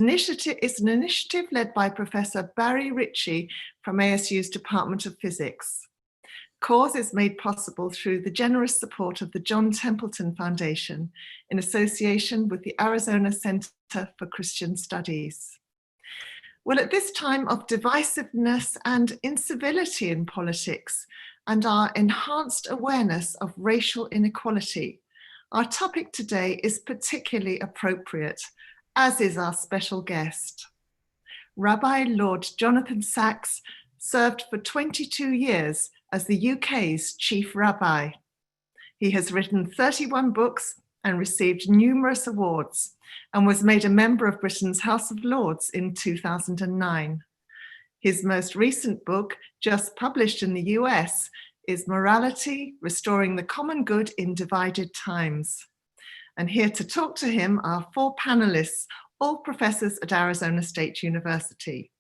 It's an initiative led by Professor Barry Ritchie from ASU's Department of Physics. CAUSE is made possible through the generous support of the John Templeton Foundation in association with the Arizona Center for Christian Studies. Well, at this time of divisiveness and incivility in politics and our enhanced awareness of racial inequality, our topic today is particularly appropriate, as is our special guest. Rabbi Lord Jonathan Sacks served for 22 years as the UK's chief rabbi. He has written 31 books and received numerous awards, and was made a member of Britain's House of Lords in 2009. His most recent book, just published in the US, is Morality: Restoring the Common Good in Divided Times. And here to talk to him are four panelists, all professors at Arizona State University.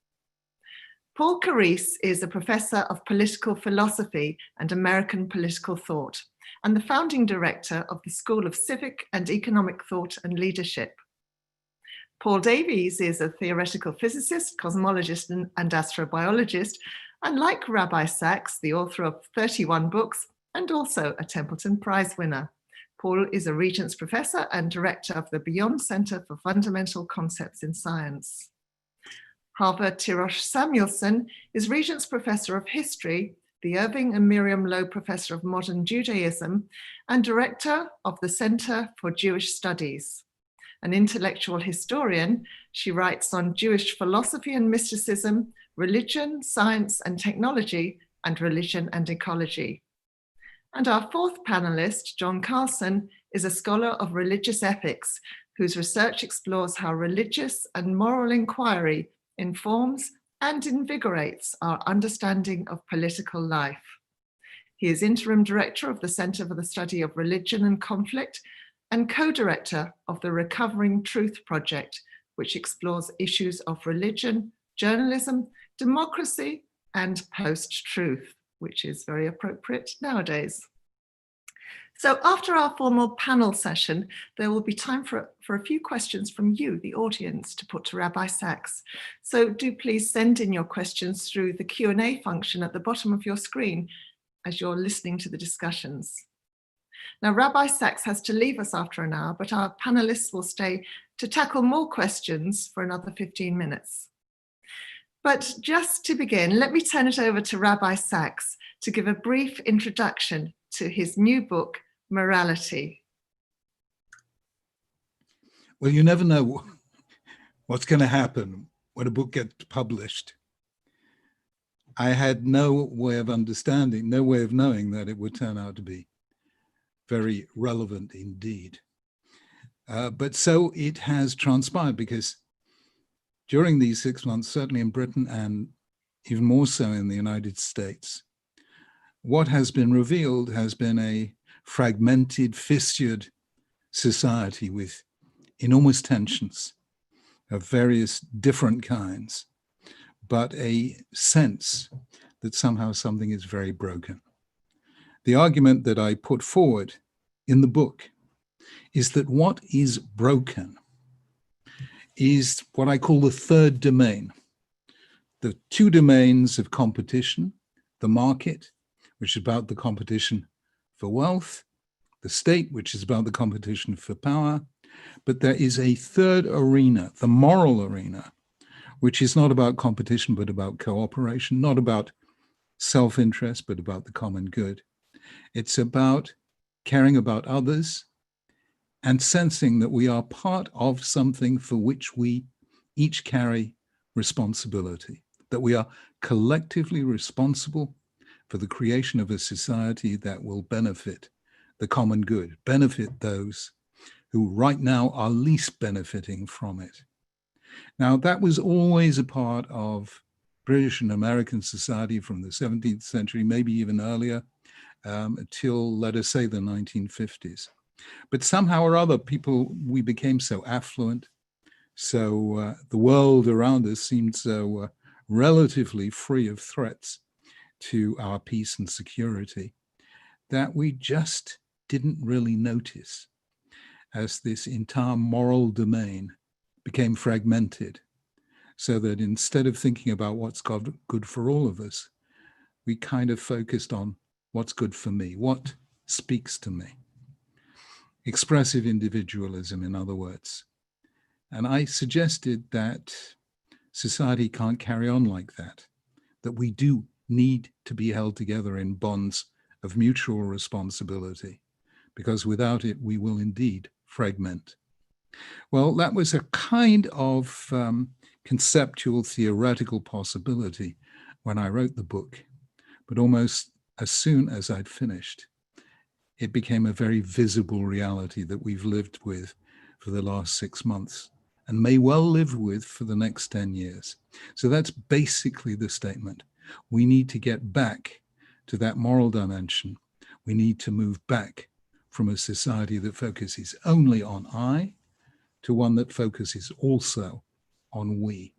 Paul Carisse is a professor of political philosophy and American political thought, and the founding director of the School of Civic and Economic Thought and Leadership. Paul Davies is a theoretical physicist, cosmologist, and astrobiologist, and like Rabbi Sacks, the author of 31 books and also a Templeton Prize winner. Paul is a Regents Professor and Director of the Beyond Center for Fundamental Concepts in Science. Harvard Tirosh Samuelson is Regents Professor of History, the Irving and Miriam Lowe Professor of Modern Judaism, and Director of the Center for Jewish Studies. An intellectual historian, she writes on Jewish philosophy and mysticism, religion, science and technology, and religion and ecology. And our fourth panelist, John Carlson, is a scholar of religious ethics, whose research explores how religious and moral inquiry informs and invigorates our understanding of political life. He is interim director of the Center for the Study of Religion and Conflict and co-director of the Recovering Truth Project, which explores issues of religion, journalism, democracy, and post-truth, which is very appropriate nowadays. So after our formal panel session, there will be time for a few questions from you, the audience, to put to Rabbi Sacks. So do please send in your questions through the Q&A function at the bottom of your screen as you're listening to the discussions. Now, Rabbi Sacks has to leave us after an hour, but our panelists will stay to tackle more questions for another 15 minutes. But just to begin, let me turn it over to Rabbi Sacks to give a brief introduction to his new book, Morality. Well, you never know what's going to happen when a book gets published. I had no way of understanding, no way of knowing that it would turn out to be very relevant indeed. But so it has transpired, because during these 6 months, certainly in Britain and even more so in the United States, what has been revealed has been a fragmented, fissured society with enormous tensions of various different kinds, but a sense that somehow something is very broken. The argument that I put forward in the book is that what is broken is what I call the third domain. The two domains of competition, the market, which is about the competition for wealth, the state, which is about the competition for power, but there is a third arena, the moral arena, which is not about competition, but about cooperation, not about self-interest, but about the common good. It's about caring about others and sensing that we are part of something for which we each carry responsibility, that we are collectively responsible for the creation of a society that will benefit the common good, benefit those who right now are least benefiting from it. Now, that was always a part of British and American society from the 17th century, maybe even earlier, till, let us say, the 1950s. But somehow or other, we became so affluent, so the world around us seemed so relatively free of threats to our peace and security, that we just didn't really notice as this entire moral domain became fragmented, so that instead of thinking about what's good for all of us, we kind of focused on what's good for me, what speaks to me. Expressive individualism, in other words. And I suggested that society can't carry on like that we do need to be held together in bonds of mutual responsibility, because without it, we will indeed fragment. Well, that was a kind of conceptual, theoretical possibility when I wrote the book, but almost as soon as I'd finished, it became a very visible reality that we've lived with for the last 6 months and may well live with for the next 10 years. So that's basically the statement. We need to get back to that moral dimension. We need to move back from a society that focuses only on I to one that focuses also on we.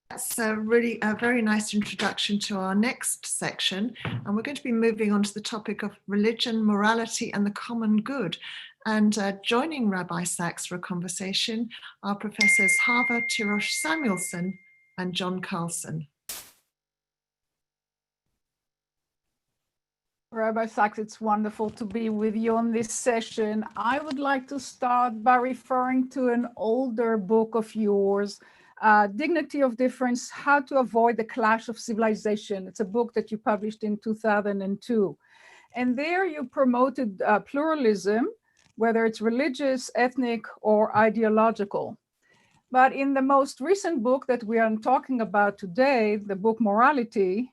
That's really a very nice introduction to our next section. And we're going to be moving on to the topic of religion, morality, and the common good. And joining Rabbi Sachs for a conversation are Professors Harva Tirosh Samuelson and John Carlson. Rabbi Sachs, it's wonderful to be with you on this session. I would like to start by referring to an older book of yours, Dignity of Difference, How to Avoid the Clash of Civilization. It's a book that you published in 2002. And there you promoted pluralism, whether it's religious, ethnic, or ideological. But in the most recent book that we are talking about today, the book Morality,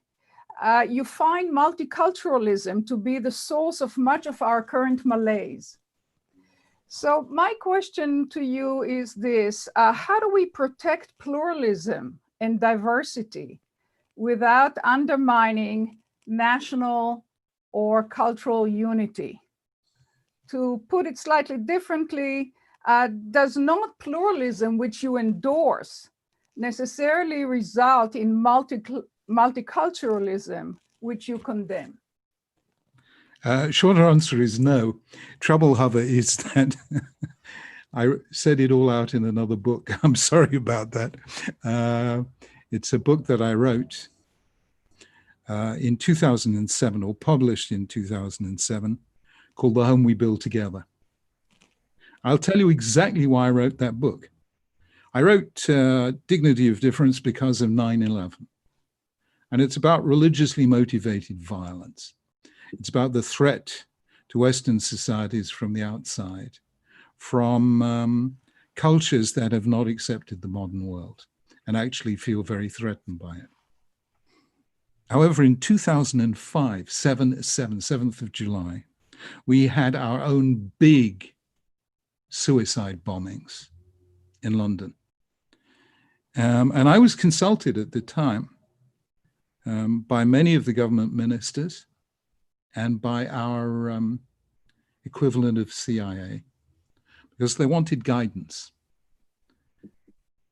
you find multiculturalism to be the source of much of our current malaise. So my question to you is this: how do we protect pluralism and diversity without undermining national or cultural unity? To put it slightly differently, does not pluralism, which you endorse, necessarily result in multiculturalism, which you condemn? Short answer is no. Trouble, however, is that I said it all out in another book. I'm sorry about that. It's a book that I wrote in 2007, or published in 2007, called The Home We Build Together. I'll tell you exactly why I wrote that book. I wrote Dignity of Difference because of 9/11. And it's about religiously motivated violence. It's about the threat to Western societies from the outside, from cultures that have not accepted the modern world and actually feel very threatened by it. However, in 2005, 7th of July, we had our own big suicide bombings in London. And I was consulted at the time by many of the government ministers and by our equivalent of CIA, because they wanted guidance.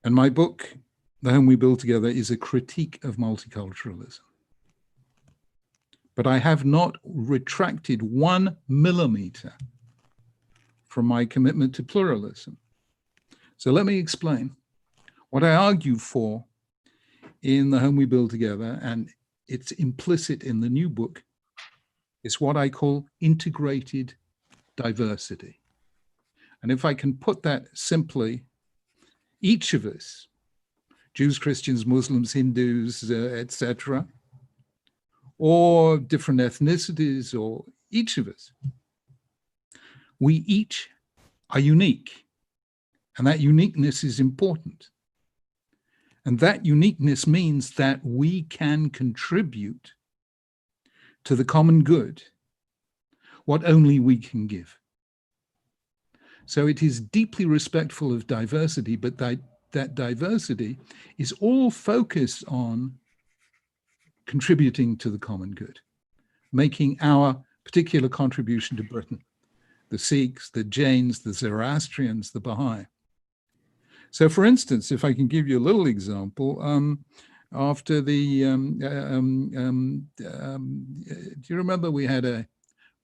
And my book, The Home We Build Together, is a critique of multiculturalism. But I have not retracted 1 millimeter from my commitment to pluralism. So let me explain. What I argue for in The Home We Build Together, and it's implicit in the new book, is what I call integrated diversity. And if I can put that simply, each of us, Jews, Christians, Muslims, Hindus, etc., or different ethnicities, or each of us, we each are unique. And that uniqueness is important. And that uniqueness means that we can contribute to the common good what only we can give. So it is deeply respectful of diversity, but that diversity is all focused on contributing to the common good, making our particular contribution to Britain, the Sikhs, the Jains, the Zoroastrians, the Baha'i. So for instance, if I can give you a little example, after the, do you remember we had a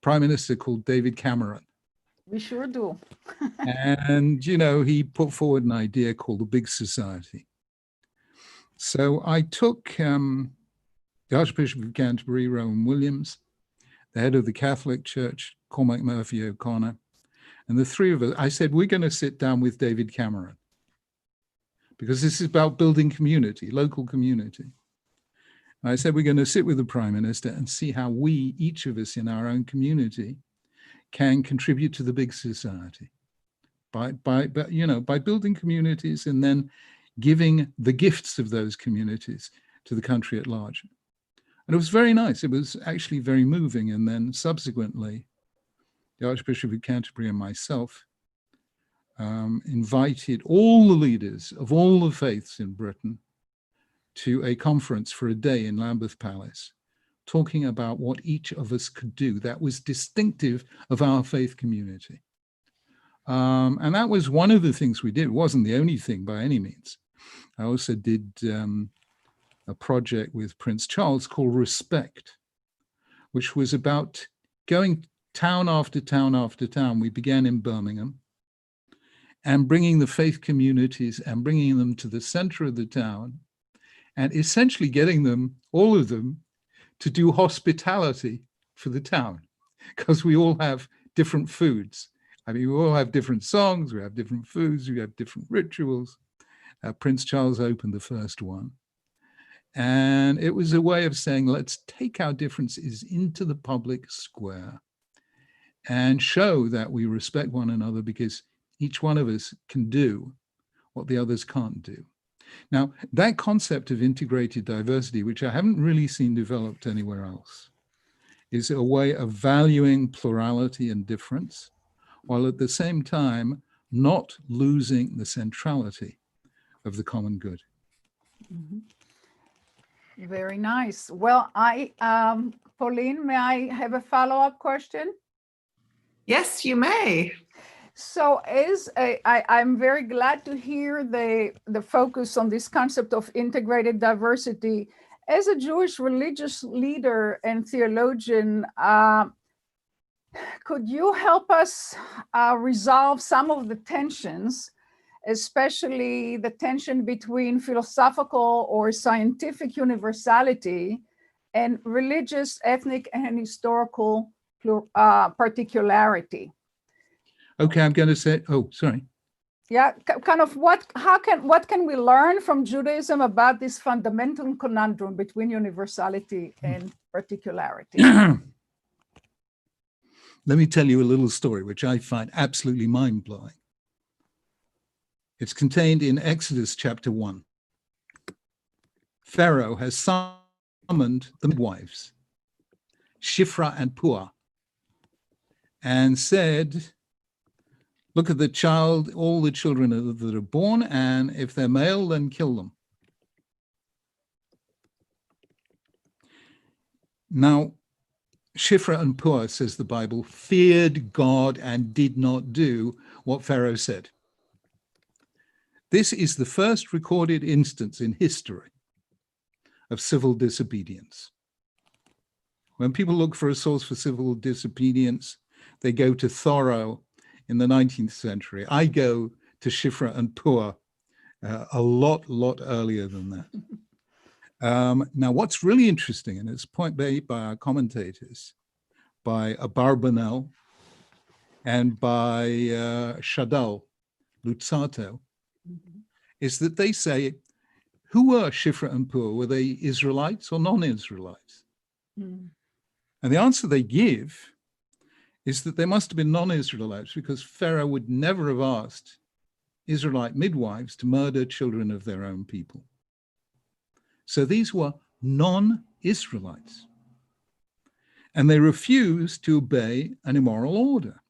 prime minister called David Cameron? We sure do. And, you know, he put forward an idea called the Big Society. So I took the Archbishop of Canterbury, Rowan Williams, the head of the Catholic Church, Cormac Murphy O'Connor, and the three of us. I said, we're going to sit down with David Cameron, because this is about building community, local community. And I said, we're going to sit with the Prime Minister and see how we, each of us in our own community, can contribute to the big society by building communities and then giving the gifts of those communities to the country at large. And it was very nice. It was actually very moving. And then subsequently, the Archbishop of Canterbury and myself invited all the leaders of all the faiths in Britain to a conference for a day in Lambeth Palace, talking about what each of us could do that was distinctive of our faith community. And that was one of the things we did. It wasn't the only thing by any means. I also did a project with Prince Charles called Respect, which was about going town after town after town. We began in Birmingham and bringing the faith communities and bringing them to the center of the town and essentially getting them, all of them, to do hospitality for the town, because we all have different foods. I mean, we all have different songs, we have different foods, we have different rituals. Prince Charles opened the first one. And it was a way of saying, let's take our differences into the public square and show that we respect one another, because each one of us can do what the others can't do. Now, that concept of integrated diversity, which I haven't really seen developed anywhere else, is a way of valuing plurality and difference, while at the same time not losing the centrality of the common good. Mm-hmm. Very nice. Well, Pauline, may I have a follow-up question? Yes, you may. So I'm very glad to hear the focus on this concept of integrated diversity. As a Jewish religious leader and theologian, could you help us resolve some of the tensions, especially the tension between philosophical or scientific universality and religious, ethnic, and historical particularity? Okay, I'm going to say, oh, sorry. Yeah, kind of what can we learn from Judaism about this fundamental conundrum between universality and particularity? Let me tell you a little story, which I find absolutely mind-blowing. It's contained in Exodus chapter 1. Pharaoh has summoned the midwives, Shifra and Puah, and said, look at the child, all the children that are born, and if they're male, then kill them. Now, Shifra and Puah, says the Bible, feared God and did not do what Pharaoh said. This is the first recorded instance in history of civil disobedience. When people look for a source for civil disobedience, they go to Thoreau in the 19th century. I go to Shifra and Puah a lot earlier than that. Now, what's really interesting, and it's point made by our commentators, by Abarbanel and by Shadal Luzzatto, is that they say, who were Shifra and Puah? Were they Israelites or non-Israelites? And the answer they give is that they must have been non-Israelites, because Pharaoh would never have asked Israelite midwives to murder children of their own people. So these were non-Israelites, and they refused to obey an immoral order.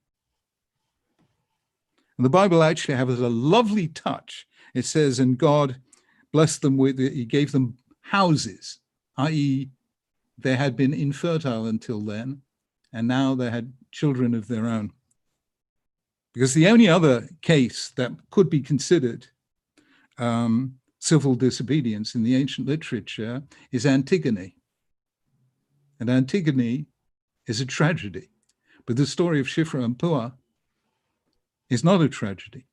And the Bible actually has a lovely touch. It says, and God blessed them with, he gave them houses, i.e. they had been infertile until then, and now they had children of their own. Because the only other case that could be considered civil disobedience in the ancient literature is Antigone. And Antigone is a tragedy. But the story of Shifra and Puah is not a tragedy.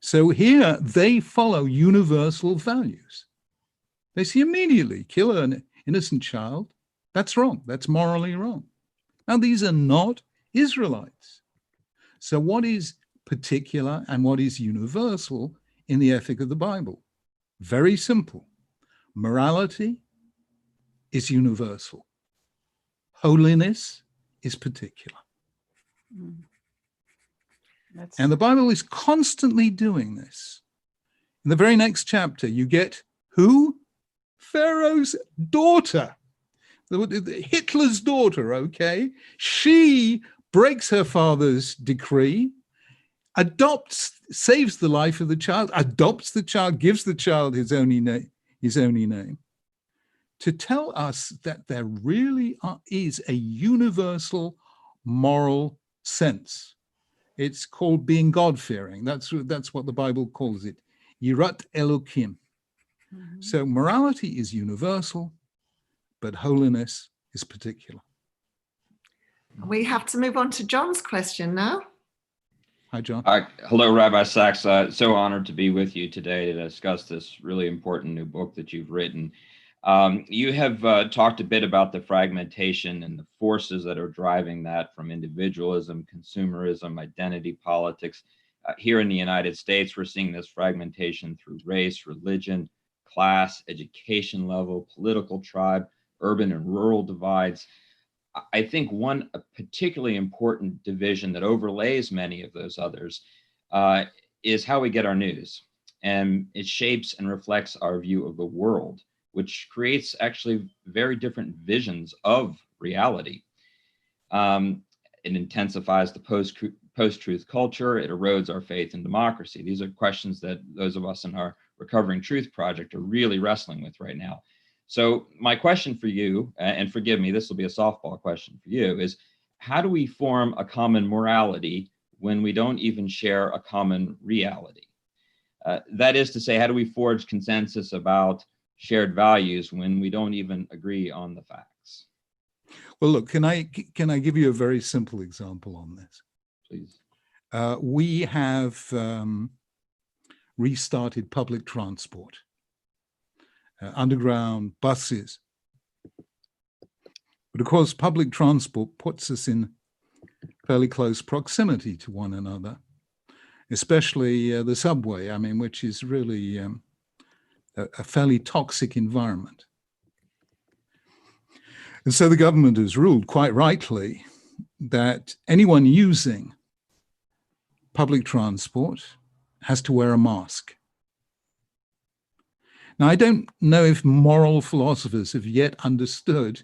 So here they follow universal values. They see immediately, kill an innocent child, that's wrong, that's morally wrong. Now, these are not Israelites. So what is particular and what is universal in the ethic of the Bible? Very simple. Morality is universal. Holiness is particular. And the Bible is constantly doing this. In the very next chapter, you get who? Pharaoh's daughter, Hitler's daughter, okay? She breaks her father's decree, adopts, saves the life of the child, adopts the child, gives the child his only name, to tell us that there really is a universal moral sense. It's called being God-fearing. That's what the Bible calls it. Yirat Elokim. Mm-hmm. So morality is universal, but holiness is particular. We have to move on to John's question now. Hi, John. Hello, Rabbi Sachs. So honored to be with you today to discuss this really important new book that you've written. You have talked a bit about the fragmentation and the forces that are driving that, from individualism, consumerism, identity politics. Here in the United States, we're seeing this fragmentation through race, religion, class, education level, political tribe, urban and rural divides. I think one particularly important division that overlays many of those others is how we get our news. And it shapes and reflects our view of the world, which creates actually very different visions of reality. It intensifies the post-truth culture. It erodes our faith in democracy. These are questions that those of us in our Recovering Truth Project are really wrestling with right now. So my question for you, and forgive me, this will be a softball question for you, is how do we form a common morality when we don't even share a common reality? That is to say, how do we forge consensus about shared values when we don't even agree on the facts? Well, look, can I give you a very simple example on this? Please. We have restarted public transport, underground buses. But of course, public transport puts us in fairly close proximity to one another, especially the subway, I mean, which is really a fairly toxic environment. And so the government has ruled, quite rightly, that anyone using public transport has to wear a mask. Now, I don't know if moral philosophers have yet understood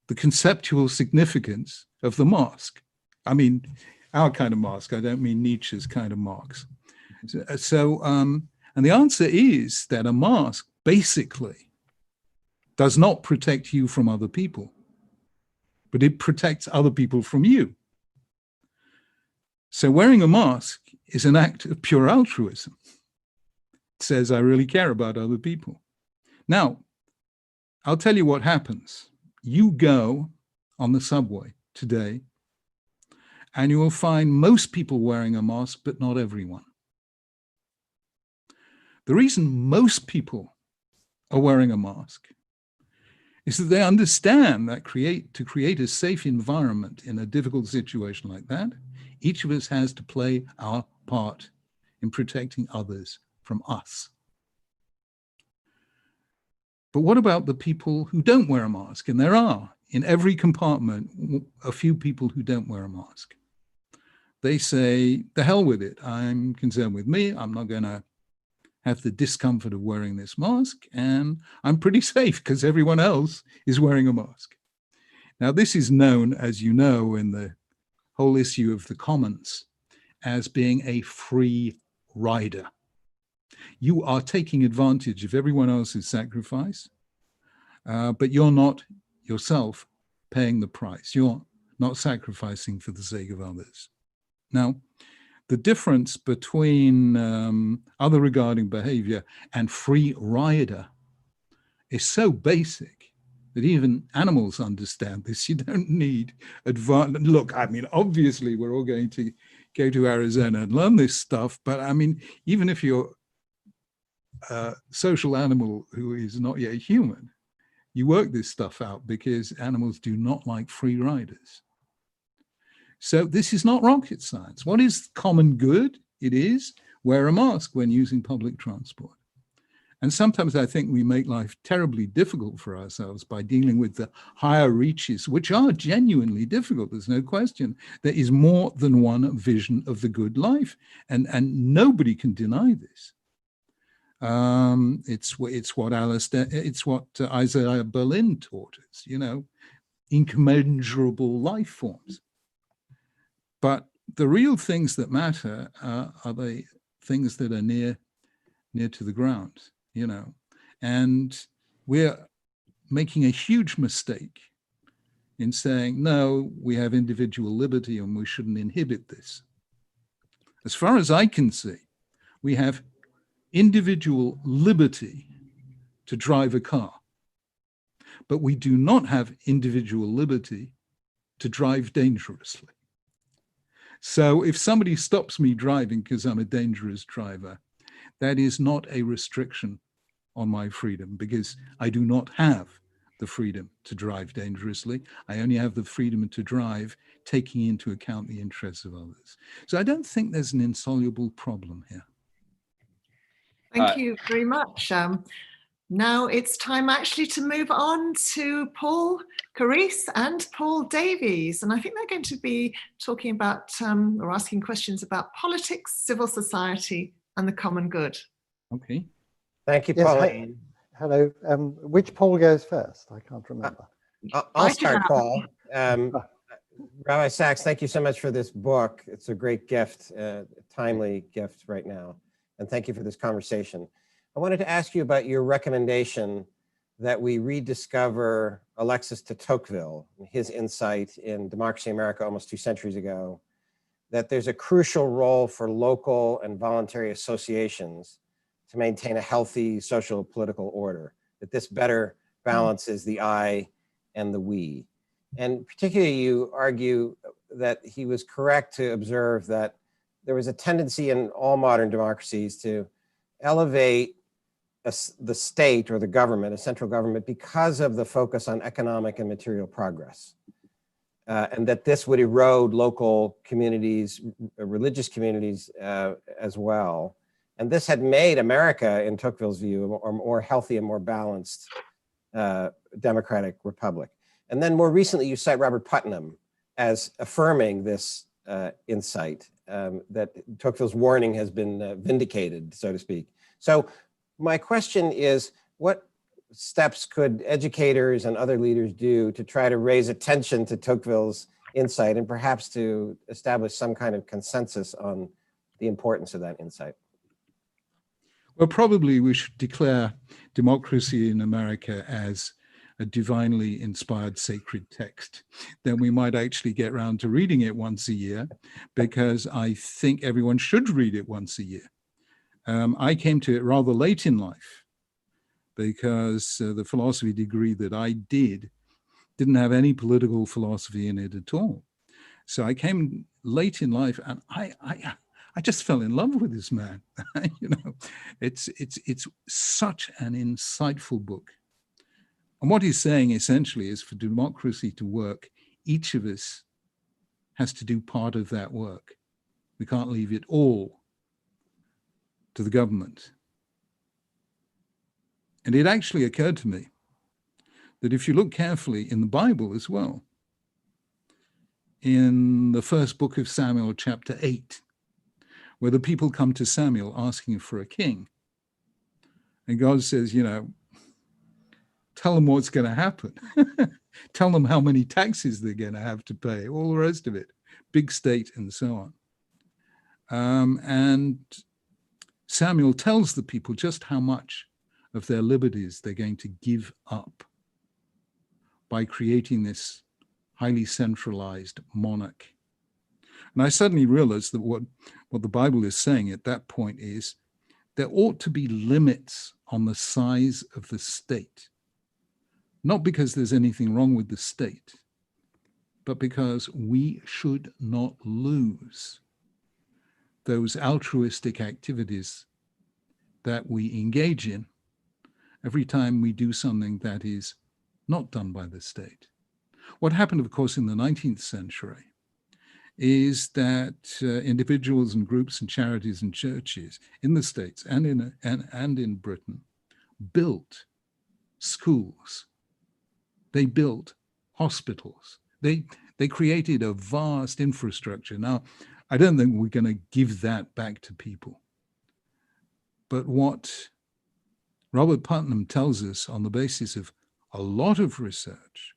the conceptual significance of the mask. I mean, our kind of mask. I don't mean Nietzsche's kind of masks. And the answer is that a mask basically does not protect you from other people, but it protects other people from you. So wearing a mask is an act of pure altruism. It says, I really care about other people. Now, I'll tell you what happens. You go on the subway today, and you will find most people wearing a mask, but not everyone. The reason most people are wearing a mask is that they understand that to create a safe environment in a difficult situation like that, each of us has to play our part in protecting others from us. But what about the people who don't wear a mask? And there are, in every compartment, a few people who don't wear a mask. They say, the hell with it. I'm concerned with me. I'm not going to have the discomfort of wearing this mask, and I'm pretty safe because everyone else is wearing a mask. Now, this is known, as you know, in the whole issue of the commons, as being a free rider. You are taking advantage of everyone else's sacrifice, but you're not yourself paying the price. You're not sacrificing for the sake of others. Now, the difference between other regarding behavior and free rider is so basic that even animals understand this. You don't need advanced. Look, I mean, obviously, we're all going to go to Arizona and learn this stuff. But I mean, even if you're a social animal who is not yet human, you work this stuff out because animals do not like free riders. So this is not rocket science. What is common good? It is wear a mask when using public transport. And sometimes I think we make life terribly difficult for ourselves by dealing with the higher reaches, which are genuinely difficult. There's no question. There is more than one vision of the good life, and nobody can deny this. It's what Isaiah Berlin taught us, you know, incommensurable life forms. But the real things that matter are the things that are near to the ground, you know, and we're making a huge mistake in saying, no, we have individual liberty and we shouldn't inhibit this. As far as I can see, we have individual liberty to drive a car, but we do not have individual liberty to drive dangerously. So if somebody stops me driving because I'm a dangerous driver, that is not a restriction on my freedom, because I do not have the freedom to drive dangerously. I only have the freedom to drive taking into account the interests of others. So I don't think there's an insoluble problem here. Thank you very much. Now it's time actually to move on to Paul Carisse and Paul Davies. And I think they're going to be talking about or asking questions about politics, civil society, and the common good. Okay. Thank you, Yes, Pauline. hello. Which Paul goes first? I can't remember. I'll start, Paul. Rabbi Sachs, thank you so much for this book. It's a great gift, a timely gift right now. And thank you for this conversation. I wanted to ask you about your recommendation that we rediscover Alexis de Tocqueville, his insight in Democracy in America almost 2 centuries ago, that there's a crucial role for local and voluntary associations to maintain a healthy social political order, that this better balances the I and the we. And particularly you argue that he was correct to observe that there was a tendency in all modern democracies to elevate the state or the government, a central government, because of the focus on economic and material progress. And that this would erode local communities, religious communities as well. And this had made America, in Tocqueville's view, a more healthy and more balanced democratic republic. And then more recently, you cite Robert Putnam as affirming this insight, that Tocqueville's warning has been vindicated, so to speak. So my question is, what steps could educators and other leaders do to try to raise attention to Tocqueville's insight and perhaps to establish some kind of consensus on the importance of that insight? Well, probably we should declare democracy in America as a divinely inspired sacred text. Then we might actually get around to reading it once a year, because I think everyone should read it once a year. I came to it rather late in life, because the philosophy degree that I didn't have any political philosophy in it at all. So I came late in life, and I just fell in love with this man. You know, it's such an insightful book. And what he's saying essentially is, for democracy to work, each of us has to do part of that work. We can't leave it all to the government. And it actually occurred to me that if you look carefully in the Bible as well, in the first book of Samuel, chapter 8, where the people come to Samuel asking for a king, and God says, you know, tell them what's going to happen. Tell them how many taxes they're going to have to pay, all the rest of it, big state and so on. And Samuel tells the people just how much of their liberties they're going to give up by creating this highly centralized monarch. And I suddenly realized that what the Bible is saying at that point is there ought to be limits on the size of the state. not because there's anything wrong with the state, but because we should not lose those altruistic activities that we engage in every time we do something that is not done by the state. What happened, of course, in the 19th century is that individuals and groups and charities and churches in the States and in Britain built schools. They built hospitals. They created a vast infrastructure. Now, I don't think we're going to give that back to people. But what Robert Putnam tells us on the basis of a lot of research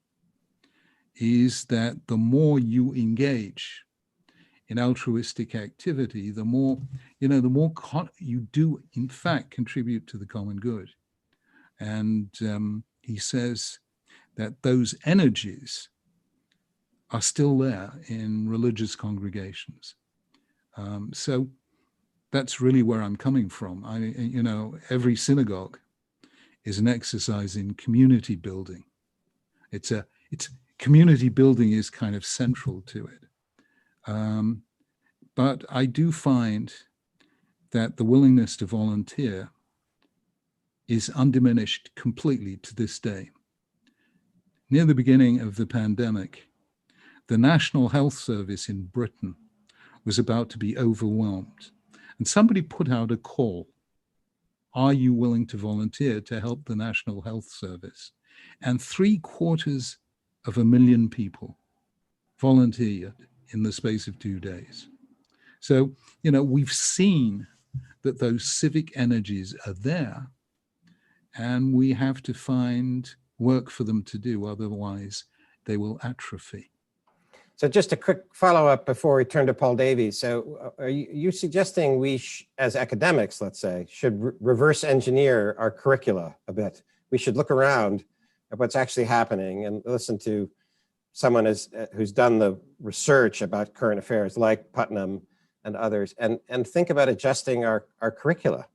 is that the more you engage in altruistic activity, the more, the more you do, in fact, contribute to the common good. And he says that those energies are still there in religious congregations. So that's really where I'm coming from. Every synagogue is an exercise in community building. It's community building is kind of central to it. But I do find that the willingness to volunteer is undiminished completely to this day. Near the beginning of the pandemic, the National Health Service in Britain was about to be overwhelmed. And somebody put out a call. Are you willing to volunteer to help the National Health Service? And 750,000 people volunteered in the space of 2 days. So, we've seen that those civic energies are there, and we have to find work for them to do, otherwise they will atrophy. So just a quick follow-up before we turn to Paul Davies. So are you suggesting we, as academics, let's say, should reverse engineer our curricula a bit? We should look around at what's actually happening and listen to someone who's done the research about current affairs, like Putnam and others, and think about adjusting our curricula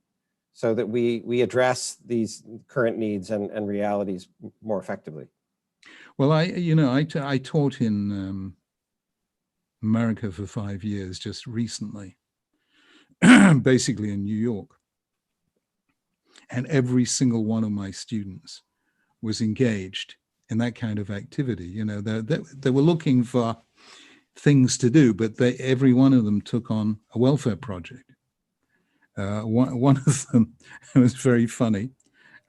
so that we address these current needs and realities more effectively. Well, I taught in America for 5 years, just recently, basically in New York. And every single one of my students was engaged in that kind of activity. They were looking for things to do, but every one of them took on a welfare project. One of them, it was very funny.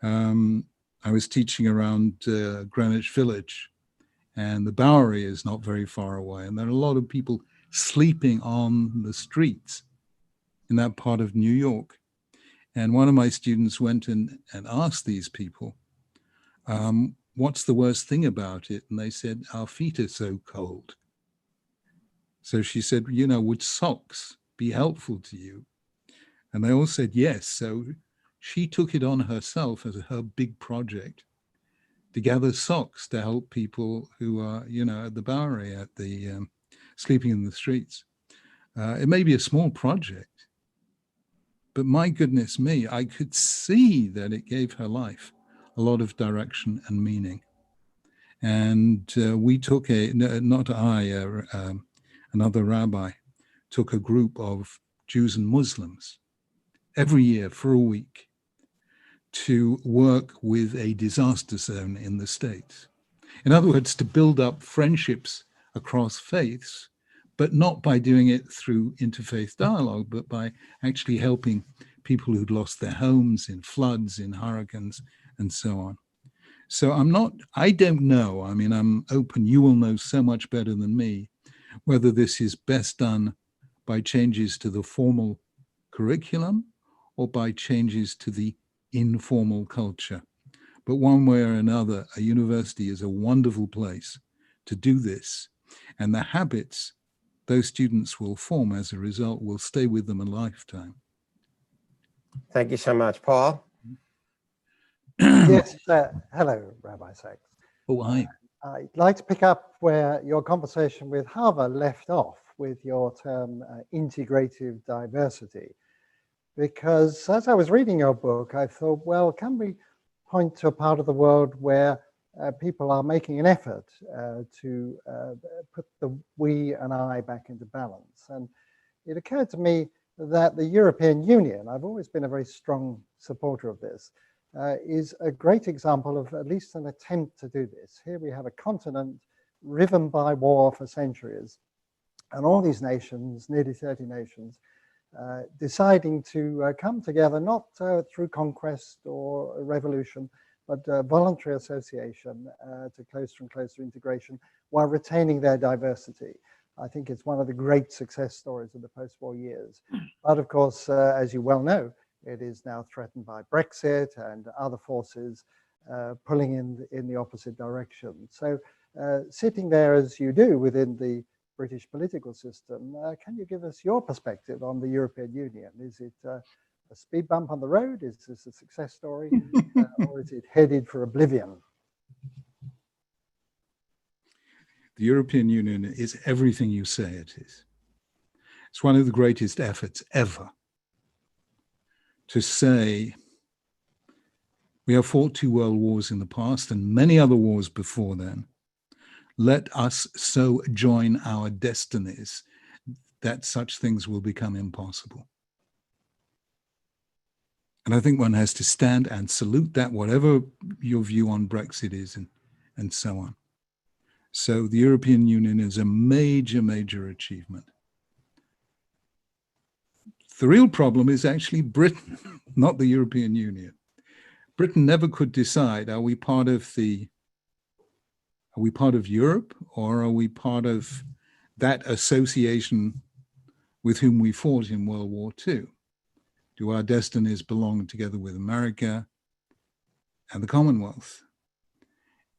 I was teaching around Greenwich Village, and the Bowery is not very far away. And there are a lot of people sleeping on the streets in that part of New York. And one of my students went and asked these people, what's the worst thing about it? And they said, our feet are so cold. So she said, would socks be helpful to you? And they all said yes. So she took it on herself as her big project to gather socks to help people who are, at the Bowery, at the sleeping in the streets. It may be a small project, but my goodness me, I could see that it gave her life a lot of direction and meaning. And we took another rabbi took a group of Jews and Muslims every year for a week to work with a disaster zone in the States. In other words, to build up friendships across faiths, but not by doing it through interfaith dialogue, but by actually helping people who'd lost their homes in floods, in hurricanes, and so on. So I don't know. I mean, I'm open. You will know so much better than me whether this is best done by changes to the formal curriculum or by changes to the informal culture. But one way or another, a university is a wonderful place to do this. And the habits those students will form as a result will stay with them a lifetime. Thank you so much. Paul? Yes, hello, Rabbi Sachs. Oh, hi. I'd like to pick up where your conversation with Hava left off with your term integrative diversity. Because as I was reading your book, I thought, well, can we point to a part of the world where people are making an effort to put the we and I back into balance. And it occurred to me that the European Union, I've always been a very strong supporter of this, is a great example of at least an attempt to do this. Here we have a continent riven by war for centuries, and all these nations, nearly 30 nations, deciding to come together, not through conquest or revolution, but voluntary association to closer and closer integration while retaining their diversity. I think it's one of the great success stories of the post-war years. But of course, as you well know, it is now threatened by Brexit and other forces pulling in the opposite direction. So sitting there as you do within the British political system, can you give us your perspective on the European Union? Is it a speed bump on the road? Is this a success story? Or is it headed for oblivion? The European Union is everything you say it is. It's one of the greatest efforts ever to say we have fought 2 world wars in the past and many other wars before then. Let us so join our destinies that such things will become impossible. And I think one has to stand and salute that, whatever your view on Brexit is and so on. So the European Union is a major, major achievement. The real problem is actually Britain, not the European Union. Britain never could decide, are we part of Europe, or are we part of that association with whom we fought in World War II? Do our destinies belong together with America and the Commonwealth?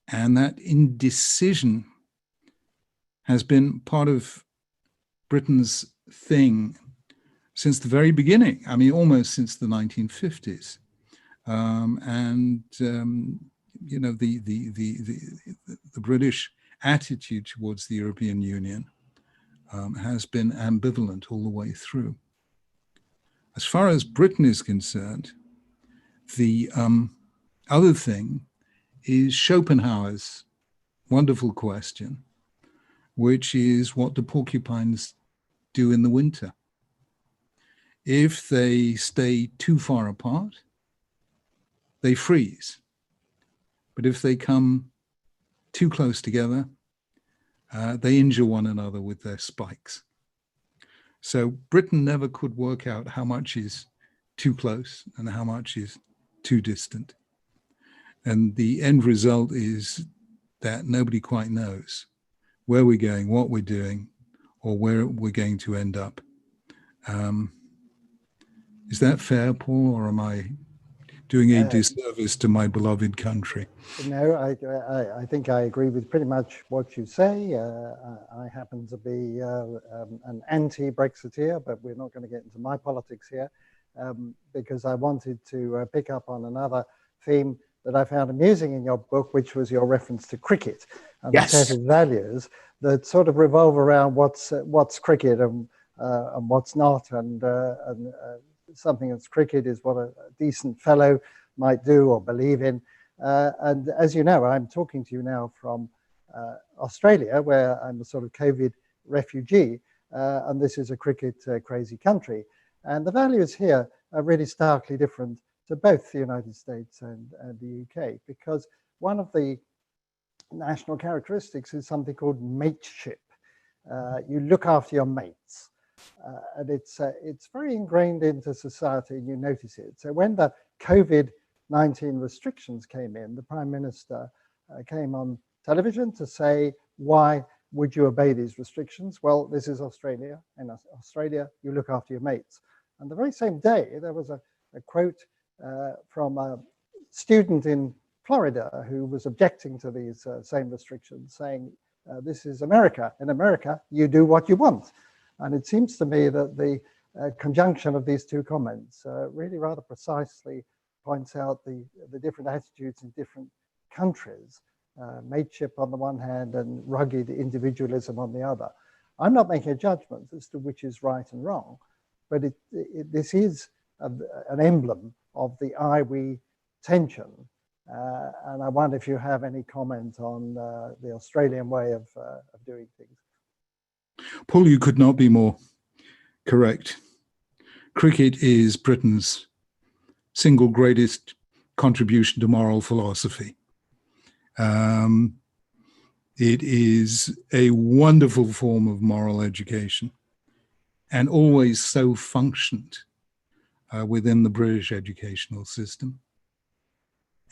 And that indecision has been part of Britain's thing since the very beginning. I mean, almost since the 1950s. You know, the British attitude towards the European Union has been ambivalent all the way through. As far as Britain is concerned, the other thing is Schopenhauer's wonderful question, which is what do porcupines do in the winter? If they stay too far apart, they freeze. But if they come too close together, they injure one another with their spikes. So Britain never could work out how much is too close and how much is too distant. And the end result is that nobody quite knows where we're going, what we're doing, or where we're going to end up. Is that fair, Paul, or am I doing a disservice to my beloved country? No, I think I agree with pretty much what you say. I happen to be an anti-Brexiteer, but we're not going to get into my politics here, because I wanted to pick up on another theme that I found amusing in your book, which was your reference to cricket and Yes. the set of values that sort of revolve around what's cricket and what's not, and something that's cricket is what a decent fellow might do or believe in. And as you know, I'm talking to you now from Australia, where I'm a sort of COVID refugee, and this is a cricket crazy country. And the values here are really starkly different to both the United States and the UK, because one of the national characteristics is something called mateship. You look after your mates. And it's very ingrained into society, and you notice it. So when the COVID-19 restrictions came in, the Prime Minister came on television to say, why would you obey these restrictions? Well, this is Australia. In Australia, you look after your mates. And the very same day, there was a quote from a student in Florida who was objecting to these same restrictions, saying, this is America. In America, you do what you want. And it seems to me that the conjunction of these two comments really rather precisely points out the different attitudes in different countries, mateship on the one hand and rugged individualism on the other. I'm not making a judgment as to which is right and wrong, but this is an emblem of the I-we tension And I wonder if you have any comment on the Australian way of doing things. Paul, you could not be more correct. Cricket is Britain's single greatest contribution to moral philosophy. It is a wonderful form of moral education and always so functioned within the British educational system.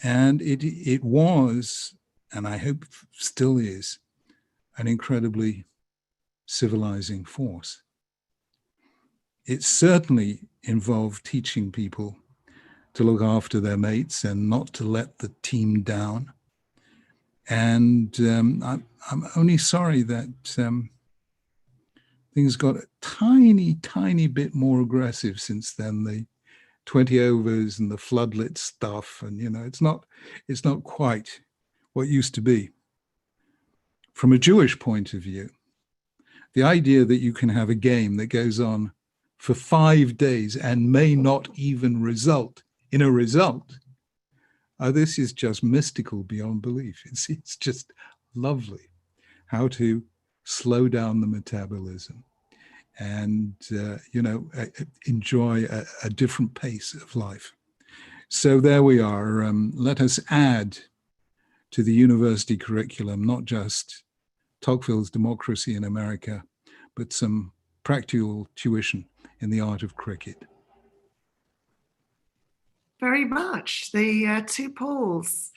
And it was, and I hope still is, an incredibly civilizing force. It certainly involved teaching people to look after their mates and not to let the team down. And I'm only sorry that things got a tiny bit more aggressive since then. The 20 overs and the floodlit stuff, and it's not quite what used to be. From a Jewish point of view, the idea that you can have a game that goes on for 5 days and may not even result in a result, this is just mystical beyond belief. It's just lovely how to slow down the metabolism and enjoy a different pace of life. So there we are. Let us add to the university curriculum not just Tocqueville's Democracy in America, but some practical tuition in the art of cricket. Very much. The two Pauls,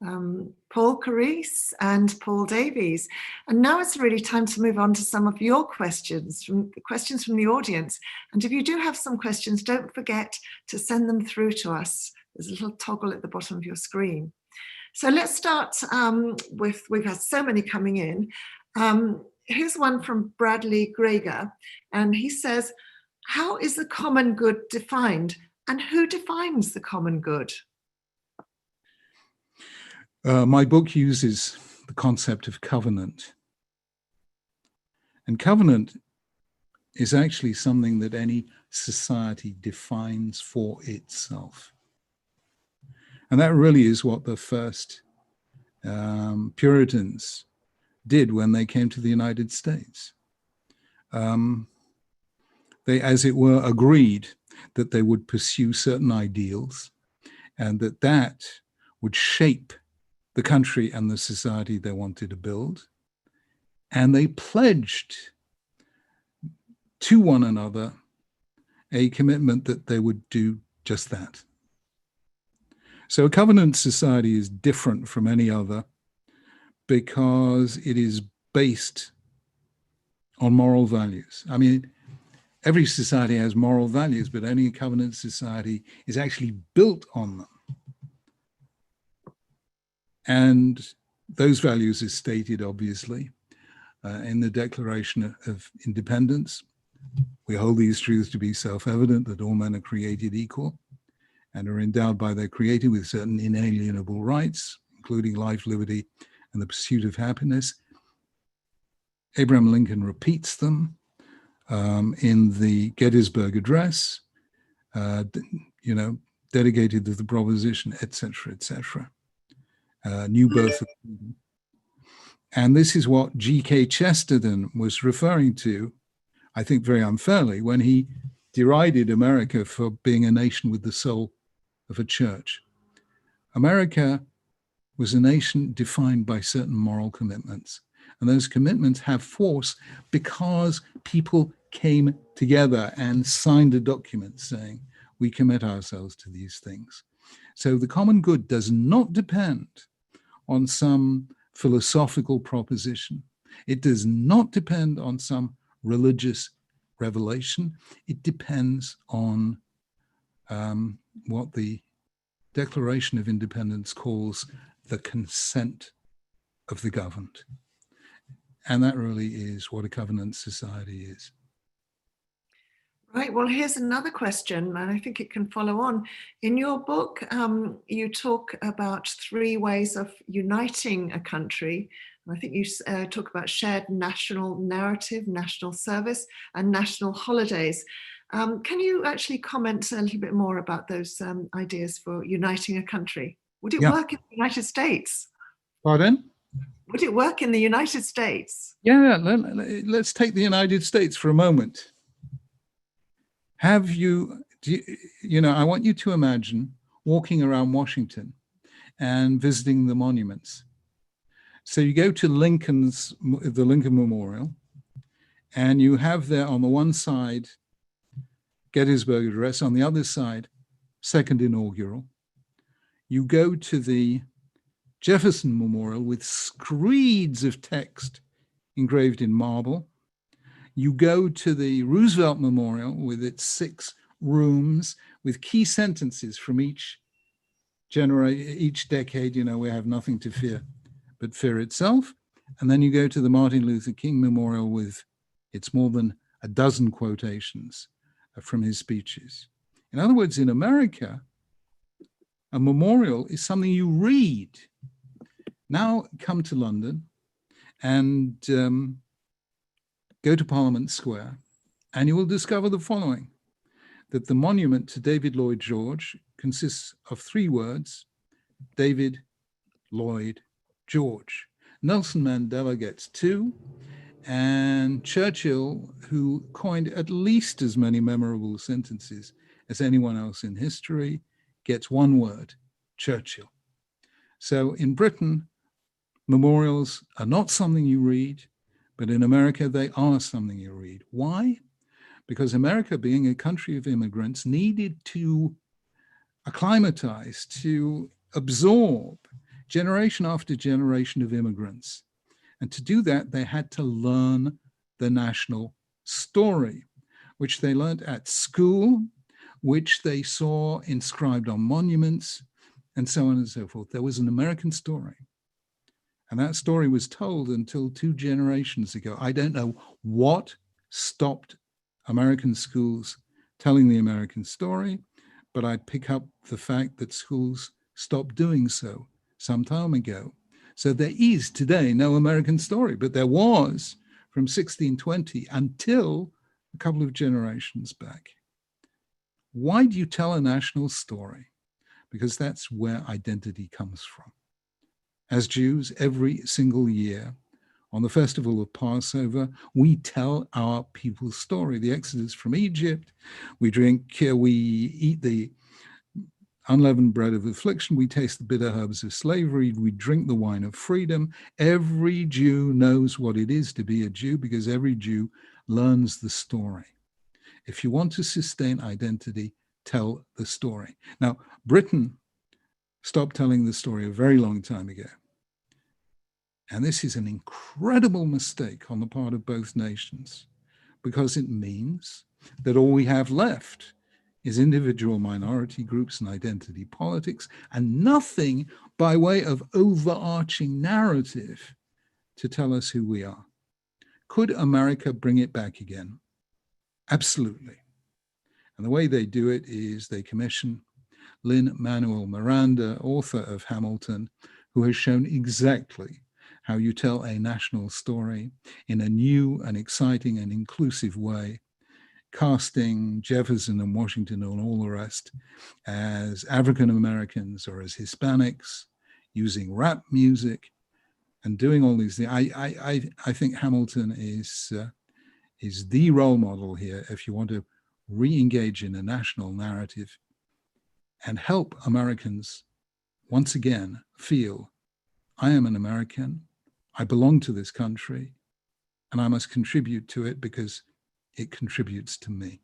Paul Carisse and Paul Davies. And now it's really time to move on to some of your questions from the audience. And if you do have some questions, don't forget to send them through to us. There's a little toggle at the bottom of your screen. So let's start with, we've had so many coming in. Here's one from Bradley Greger, and he says, how is the common good defined, and who defines the common good? My book uses the concept of covenant. And covenant is actually something that any society defines for itself. And that really is what the first Puritans did when they came to the United States. They, as it were, agreed that they would pursue certain ideals and that would shape the country and the society they wanted to build. And they pledged to one another a commitment that they would do just that. So a covenant society is different from any other because it is based on moral values. I mean, every society has moral values, but only a covenant society is actually built on them. And those values are stated, obviously, in the Declaration of Independence. We hold these truths to be self-evident, that all men are created equal and are endowed by their Creator with certain inalienable rights, including life, liberty, and the pursuit of happiness. Abraham Lincoln repeats them in the Gettysburg Address, dedicated to the proposition, etc., etc. New birth of freedom. And this is what G.K. Chesterton was referring to, I think very unfairly, when he derided America for being a nation with the soul of a church. America was a nation defined by certain moral commitments. And those commitments have force because people came together and signed a document saying, we commit ourselves to these things. So the common good does not depend on some philosophical proposition. It does not depend on some religious revelation. It depends on what the Declaration of Independence calls the consent of the governed. And that really is what a covenant society is. Right, well, here's another question, and I think it can follow on. In your book, you talk about 3 ways of uniting a country. And I think you talk about shared national narrative, national service, and national holidays. Can you actually comment a little bit more about those ideas for uniting a country? Would it Yeah. work in the United States? Pardon? Would it work in the United States? Yeah, let's take the United States for a moment. I want you to imagine walking around Washington and visiting the monuments. So you go to the Lincoln Memorial, and you have there on the one side, Gettysburg Address, on the other side, Second Inaugural. You go to the Jefferson Memorial with screeds of text engraved in marble. You go to the Roosevelt Memorial with its 6 rooms with key sentences from each decade. We have nothing to fear but fear itself. And then you go to the Martin Luther King Memorial with its more than a dozen quotations from his speeches. In other words, in America, a memorial is something you read. Now come to London and go to Parliament Square, and you will discover the following: that the monument to David Lloyd George consists of 3 words: David Lloyd George. Nelson Mandela gets 2, and Churchill, who coined at least as many memorable sentences as anyone else in history, gets 1 word: Churchill. So in Britain, memorials are not something you read, but in America, they are something you read. Why? Because America, being a country of immigrants, needed to acclimatize, to absorb generation after generation of immigrants. And to do that, they had to learn the national story, which they learned at school, which they saw inscribed on monuments, and so on and so forth. There was an American story. And that story was told until 2 generations ago. I don't know what stopped American schools telling the American story, but I pick up the fact that schools stopped doing so some time ago. So there is today no American story, but there was from 1620 until a couple of generations back. Why do you tell a national story? Because that's where identity comes from. As Jews, every single year on the festival of Passover, we tell our people's story, the Exodus from Egypt. We eat the unleavened bread of affliction. We taste the bitter herbs of slavery. We drink the wine of freedom. Every Jew knows what it is to be a Jew because every Jew learns the story. If you want to sustain identity, tell the story. Now, Britain stopped telling the story a very long time ago. And this is an incredible mistake on the part of both nations, because it means that all we have left is individual minority groups and identity politics, and nothing by way of overarching narrative to tell us who we are. Could America bring it back again? Absolutely. And the way they do it is they commission Lin-Manuel Miranda, author of Hamilton, who has shown exactly how you tell a national story in a new and exciting and inclusive way, casting Jefferson and Washington and all the rest as African Americans or as Hispanics, using rap music and doing all these things. I think Hamilton is the role model here if you want to re-engage in a national narrative and help Americans once again feel, I am an American, I belong to this country, and I must contribute to it because it contributes to me.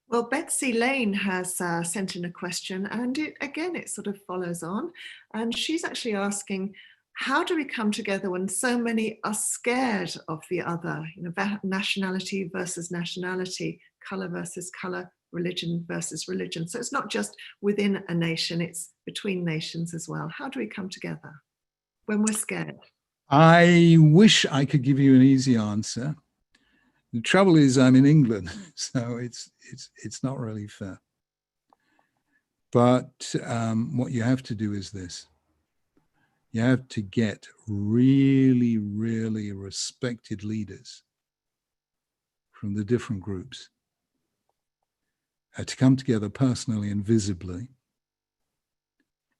Well, Betsy Lane has sent in a question, and it sort of follows on. And she's actually asking, how do we come together when so many are scared of the other? Nationality versus nationality, color versus color, religion versus religion. So it's not just within a nation, it's between nations as well. How do we come together when we're scared? I wish I could give you an easy answer. The trouble is I'm in England, so it's not really fair. But what you have to do is this. You have to get really, really respected leaders from the different groups to come together personally and visibly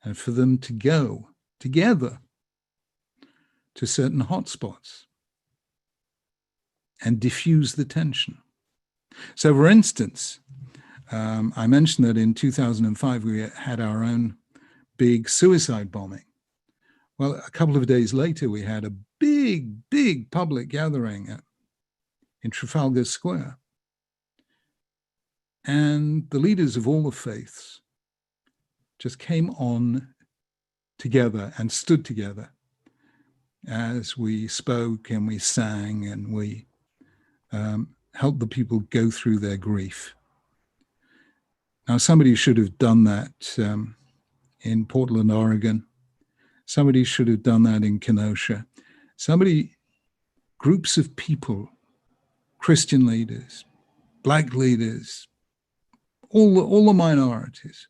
and for them to go together to certain hotspots and diffuse the tension. So, for instance, I mentioned that in 2005 we had our own big suicide bombing. Well, a couple of days later, we had a big public gathering in Trafalgar Square. And the leaders of all the faiths just came on together and stood together as we spoke and we sang and we helped the people go through their grief. Now, somebody should have done that in Portland, Oregon. Somebody should have done that in Kenosha. Groups of people, Christian leaders, Black leaders, all the minorities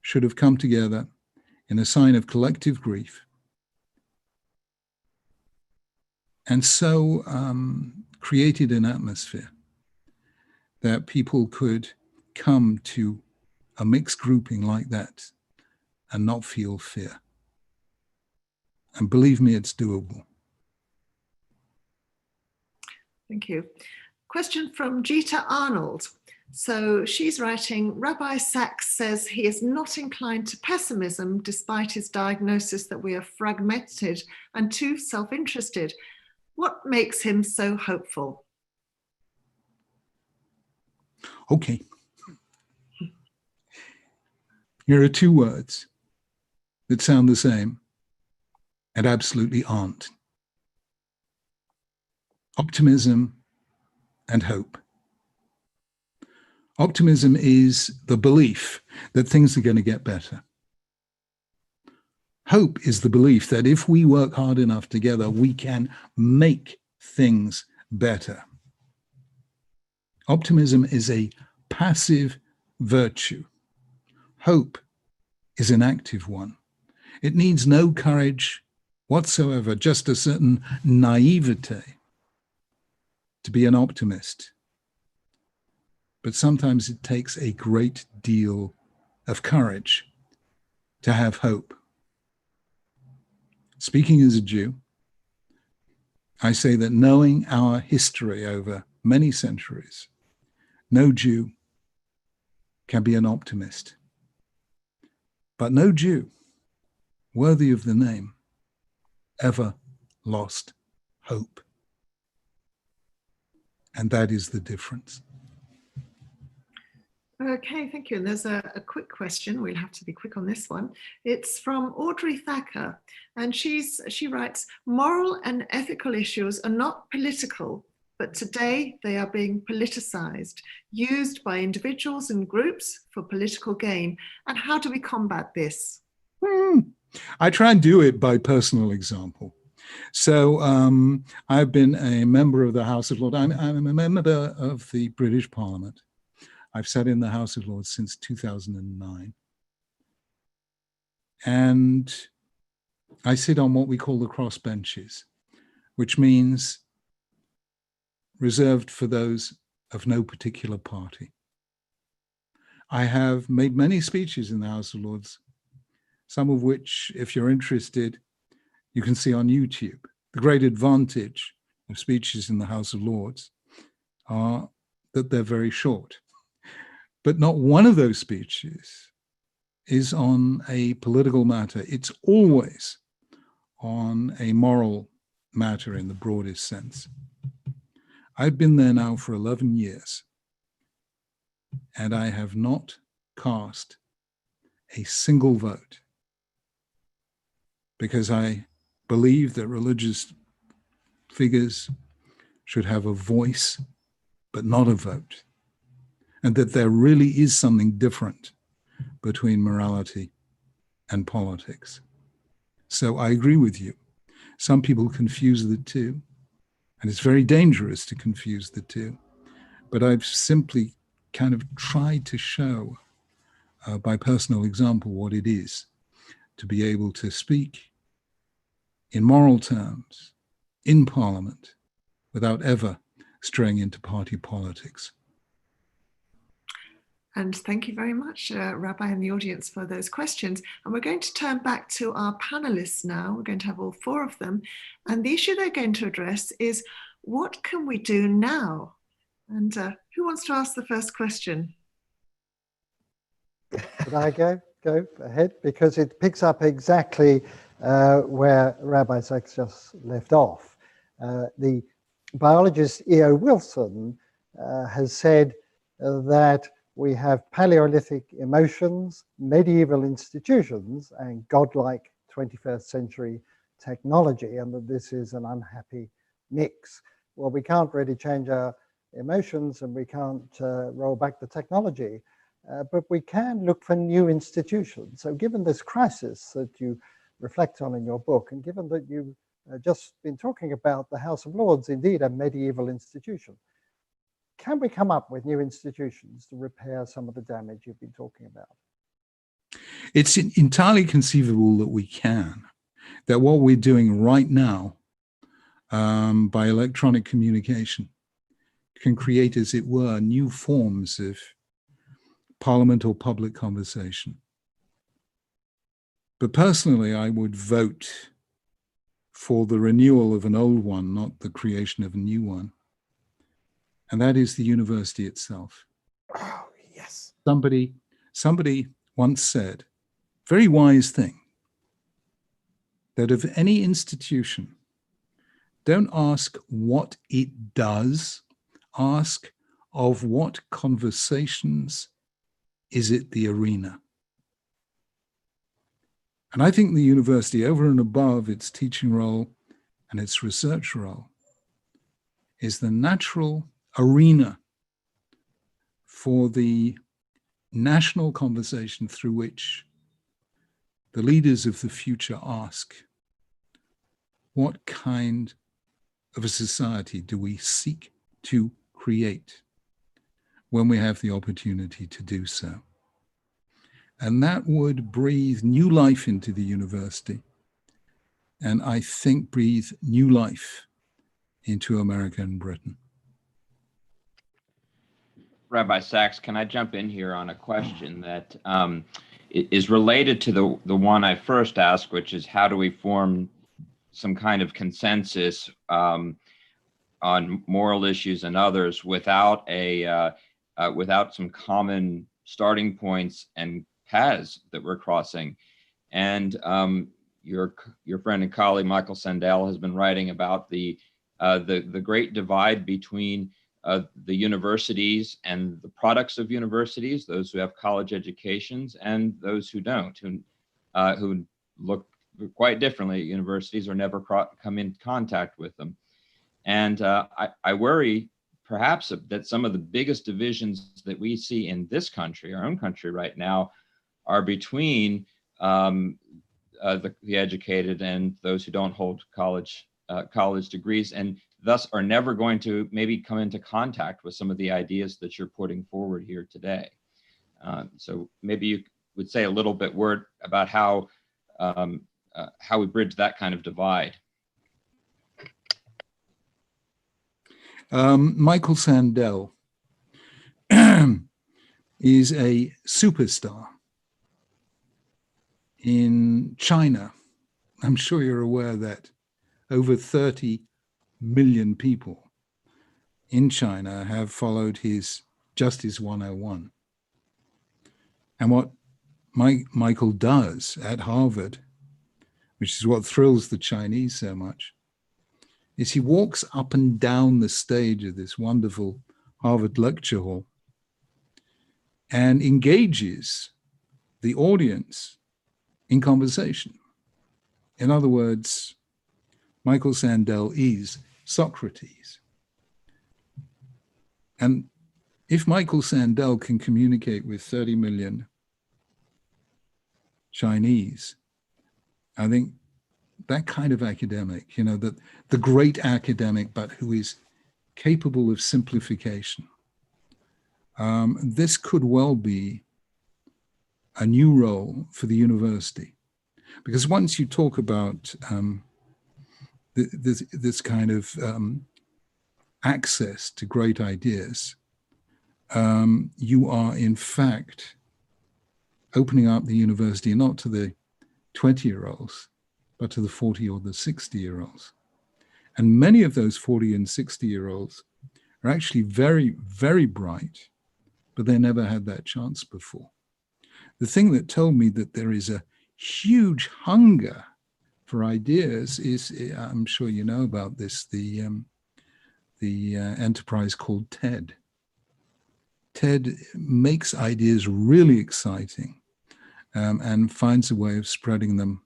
should have come together in a sign of collective grief. And so created an atmosphere that people could come to a mixed grouping like that and not feel fear. And believe me, it's doable. Thank you. Question from Jita Arnold. So she's writing, Rabbi Sachs says he is not inclined to pessimism despite his diagnosis that we are fragmented and too self-interested. What makes him so hopeful? Okay. Here are two words that sound the same and absolutely aren't. Optimism and hope. Optimism is the belief that things are going to get better. Hope is the belief that if we work hard enough together, we can make things better. Optimism is a passive virtue. Hope is an active one. It needs no courage whatsoever, just a certain naivete to be an optimist. But sometimes it takes a great deal of courage to have hope. Speaking as a Jew, I say that knowing our history over many centuries, no Jew can be an optimist. But no Jew worthy of the name ever lost hope. And that is the difference. Okay, thank you. And there's a quick question. We'll have to be quick on this one. It's from Audrey Thacker, and she writes, moral and ethical issues are not political, but today they are being politicized, used by individuals and groups for political gain. And how do we combat this? I try and do it by personal example. So I've been a member of the House of Lords. I'm a member of the British Parliament. I've sat in the House of Lords since 2009. And I sit on what we call the cross benches, which means reserved for those of no particular party. I have made many speeches in the House of Lords, some of which, if you're interested, you can see on YouTube. The great advantage of speeches in the House of Lords are that they're very short. But not one of those speeches is on a political matter. It's always on a moral matter in the broadest sense. I've been there now for 11 years, and I have not cast a single vote because I believe that religious figures should have a voice, but not a vote. And that there really is something different between morality and politics. So I agree with you. Some people confuse the two, and it's very dangerous to confuse the two. But I've simply kind of tried to show by personal example what it is to be able to speak in moral terms in Parliament without ever straying into party politics. And thank you very much, Rabbi and the audience, for those questions. And we're going to turn back to our panelists now. We're going to have all four of them. And the issue they're going to address is, what can we do now? And who wants to ask the first question? Should I go ahead? Because it picks up exactly where Rabbi Sachs just left off. The biologist E.O. Wilson has said that we have Paleolithic emotions, medieval institutions, and godlike 21st century technology, and that this is an unhappy mix. Well, we can't really change our emotions, and we can't roll back the technology, but we can look for new institutions. So given this crisis that you reflect on in your book, and given that you've just been talking about the House of Lords, indeed a medieval institution, can we come up with new institutions to repair some of the damage you've been talking about? It's entirely conceivable that we can, that what we're doing right now by electronic communication can create, as it were, new forms of parliament or public conversation. But personally, I would vote for the renewal of an old one, not the creation of a new one. And that is the university itself. Oh, yes. Somebody once said, very wise thing, that of any institution, don't ask what it does, ask of what conversations is it the arena. And I think the university, over and above its teaching role and its research role, is the natural arena for the national conversation through which the leaders of the future ask, what kind of a society do we seek to create when we have the opportunity to do so? And that would breathe new life into the university, and I think breathe new life into America and Britain. Rabbi Sachs, can I jump in here on a question that is related to the one I first asked, which is how do we form some kind of consensus on moral issues and others without without some common starting points and paths that we're crossing? And your friend and colleague Michael Sandel has been writing about the great divide between the universities and the products of universities, those who have college educations and those who don't, who look quite differently at universities or never come in contact with them. And I worry perhaps that some of the biggest divisions that we see in this country, our own country right now, are between the educated and those who don't hold college degrees, and thus are never going to maybe come into contact with some of the ideas that you're putting forward here today. So maybe you would say a little bit word about how we bridge that kind of divide. Michael Sandel is a superstar in China. I'm sure you're aware that over 30 million people in China have followed his Justice 101. And what Michael does at Harvard, which is what thrills the Chinese so much, is he walks up and down the stage of this wonderful Harvard lecture hall and engages the audience in conversation. In other words, Michael Sandel is Socrates. And if Michael Sandel can communicate with 30 million Chinese, I think that kind of academic, you know, that the great academic, but who is capable of simplification, this could well be a new role for the university. Because once you talk about this kind of access to great ideas, you are in fact opening up the university not to the 20-year-olds, but to the 40 or the 60-year-olds. And many of those 40 and 60-year-olds are actually very, very bright, but they never had that chance before. The thing that told me that there is a huge hunger for ideas is, I'm sure you know about this, the enterprise called TED. TED makes ideas really exciting and finds a way of spreading them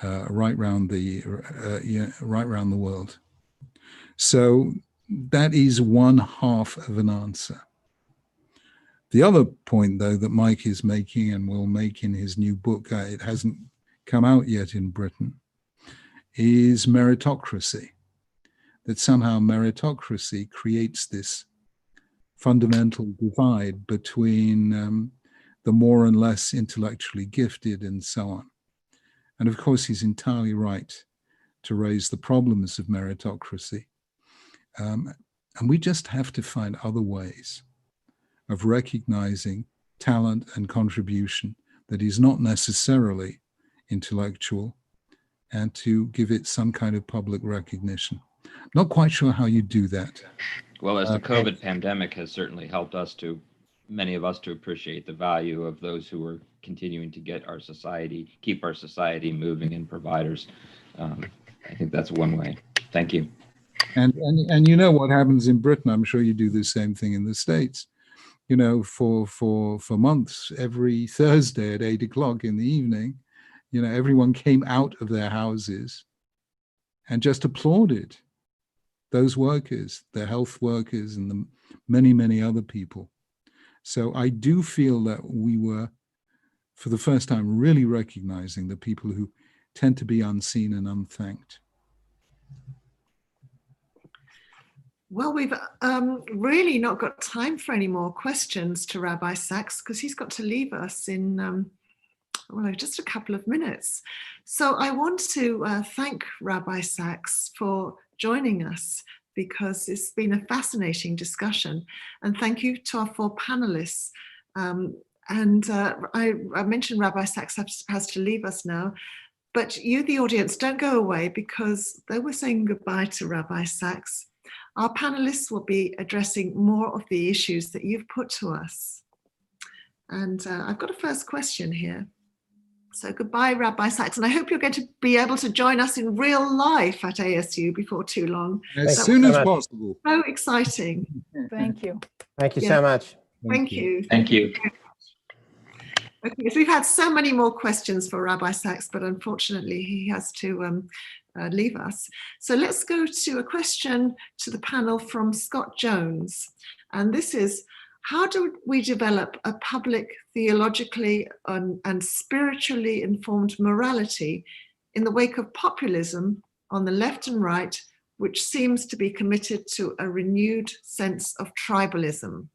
right around the world. So that is one half of an answer. The other point, though, that Mike is making and will make in his new book, it hasn't come out yet in Britain, is meritocracy. That somehow meritocracy creates this fundamental divide between the more and less intellectually gifted and so on. And of course, he's entirely right to raise the problems of meritocracy. And we just have to find other ways of recognizing talent and contribution that is not necessarily intellectual, and to give it some kind of public recognition. Not quite sure how you do that. Well, as the COVID pandemic has certainly helped us to, many of us, to appreciate the value of those who are continuing to get our society, keep our society moving, and providers. I think that's one way. Thank you. And you know what happens in Britain, I'm sure you do the same thing in the States. You know, for months, every Thursday at 8 o'clock in the evening, you know, everyone came out of their houses and just applauded those workers, the health workers, and the many, many other people. So I do feel that we were, for the first time, really recognizing the people who tend to be unseen and unthanked. Well, we've really not got time for any more questions to Rabbi Sachs, because he's got to leave us in well, just a couple of minutes. So I want to thank Rabbi Sachs for joining us, because it's been a fascinating discussion. And thank you to our 4 panelists. I mentioned Rabbi Sachs has to leave us now, but you, the audience, don't go away, because though we're saying goodbye to Rabbi Sachs, our panelists will be addressing more of the issues that you've put to us. And I've got a first question here. So goodbye, Rabbi Sachs, and I hope you're going to be able to join us in real life at ASU before too long. As soon as possible. So exciting. Thank you. Thank you so much. Thank you. Thank you. Okay, so we've had so many more questions for Rabbi Sachs, but unfortunately he has to leave us. So let's go to a question to the panel from Scott Jones. And this is, how do we develop a public, theologically and spiritually informed morality in the wake of populism on the left and right, which seems to be committed to a renewed sense of tribalism?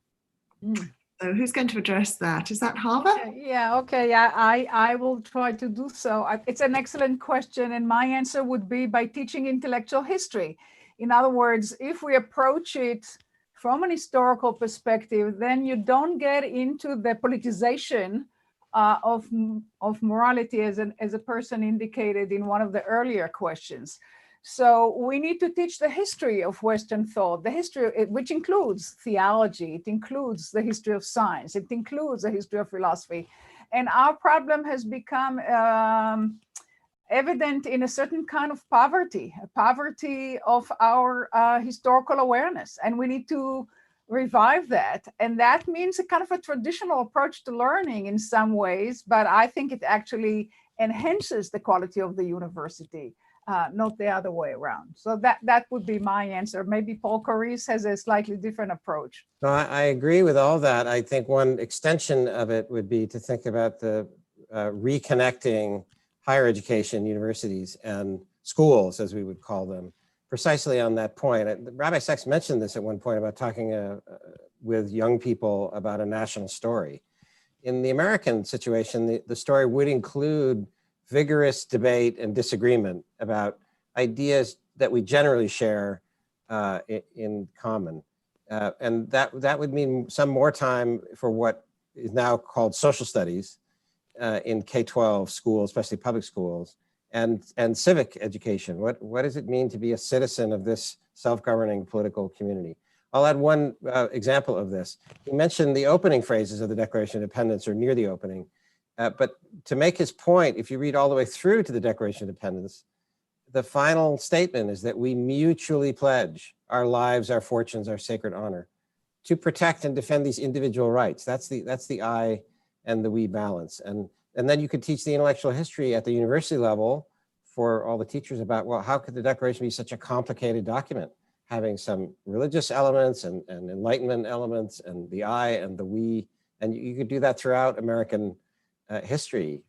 So who's going to address that? Is that Harva? Yeah, okay, I will try to do so. It's an excellent question, and my answer would be by teaching intellectual history. In other words, if we approach it from an historical perspective, then you don't get into the politicization of morality, as a person indicated in one of the earlier questions. So we need to teach the history of Western thought, the history, which includes theology, it includes the history of science, it includes the history of philosophy. And our problem has become evident in a certain kind of poverty, a poverty of our historical awareness. And we need to revive that. And that means a kind of a traditional approach to learning in some ways, but I think it actually enhances the quality of the university. Not the other way around. So that would be my answer. Maybe Paul Corice has a slightly different approach. No, I agree with all that. I think one extension of it would be to think about the reconnecting higher education, universities, and schools, as we would call them, precisely on that point. Rabbi Sachs mentioned this at one point about talking with young people about a national story. In the American situation, the story would include vigorous debate and disagreement about ideas that we generally share in common. And that would mean some more time for what is now called social studies in K-12 schools, especially public schools, and civic education. What does it mean to be a citizen of this self-governing political community? I'll add one example of this. He mentioned the opening phrases of the Declaration of Independence, or near the opening. But to make his point, if you read all the way through to the Declaration of Independence, the final statement is that we mutually pledge our lives, our fortunes, our sacred honor to protect and defend these individual rights. That's the I and the we balance. And then you could teach the intellectual history at the university level for all the teachers about, well, how could the Declaration be such a complicated document, having some religious elements and Enlightenment elements and the I and the we, and you could do that throughout American history.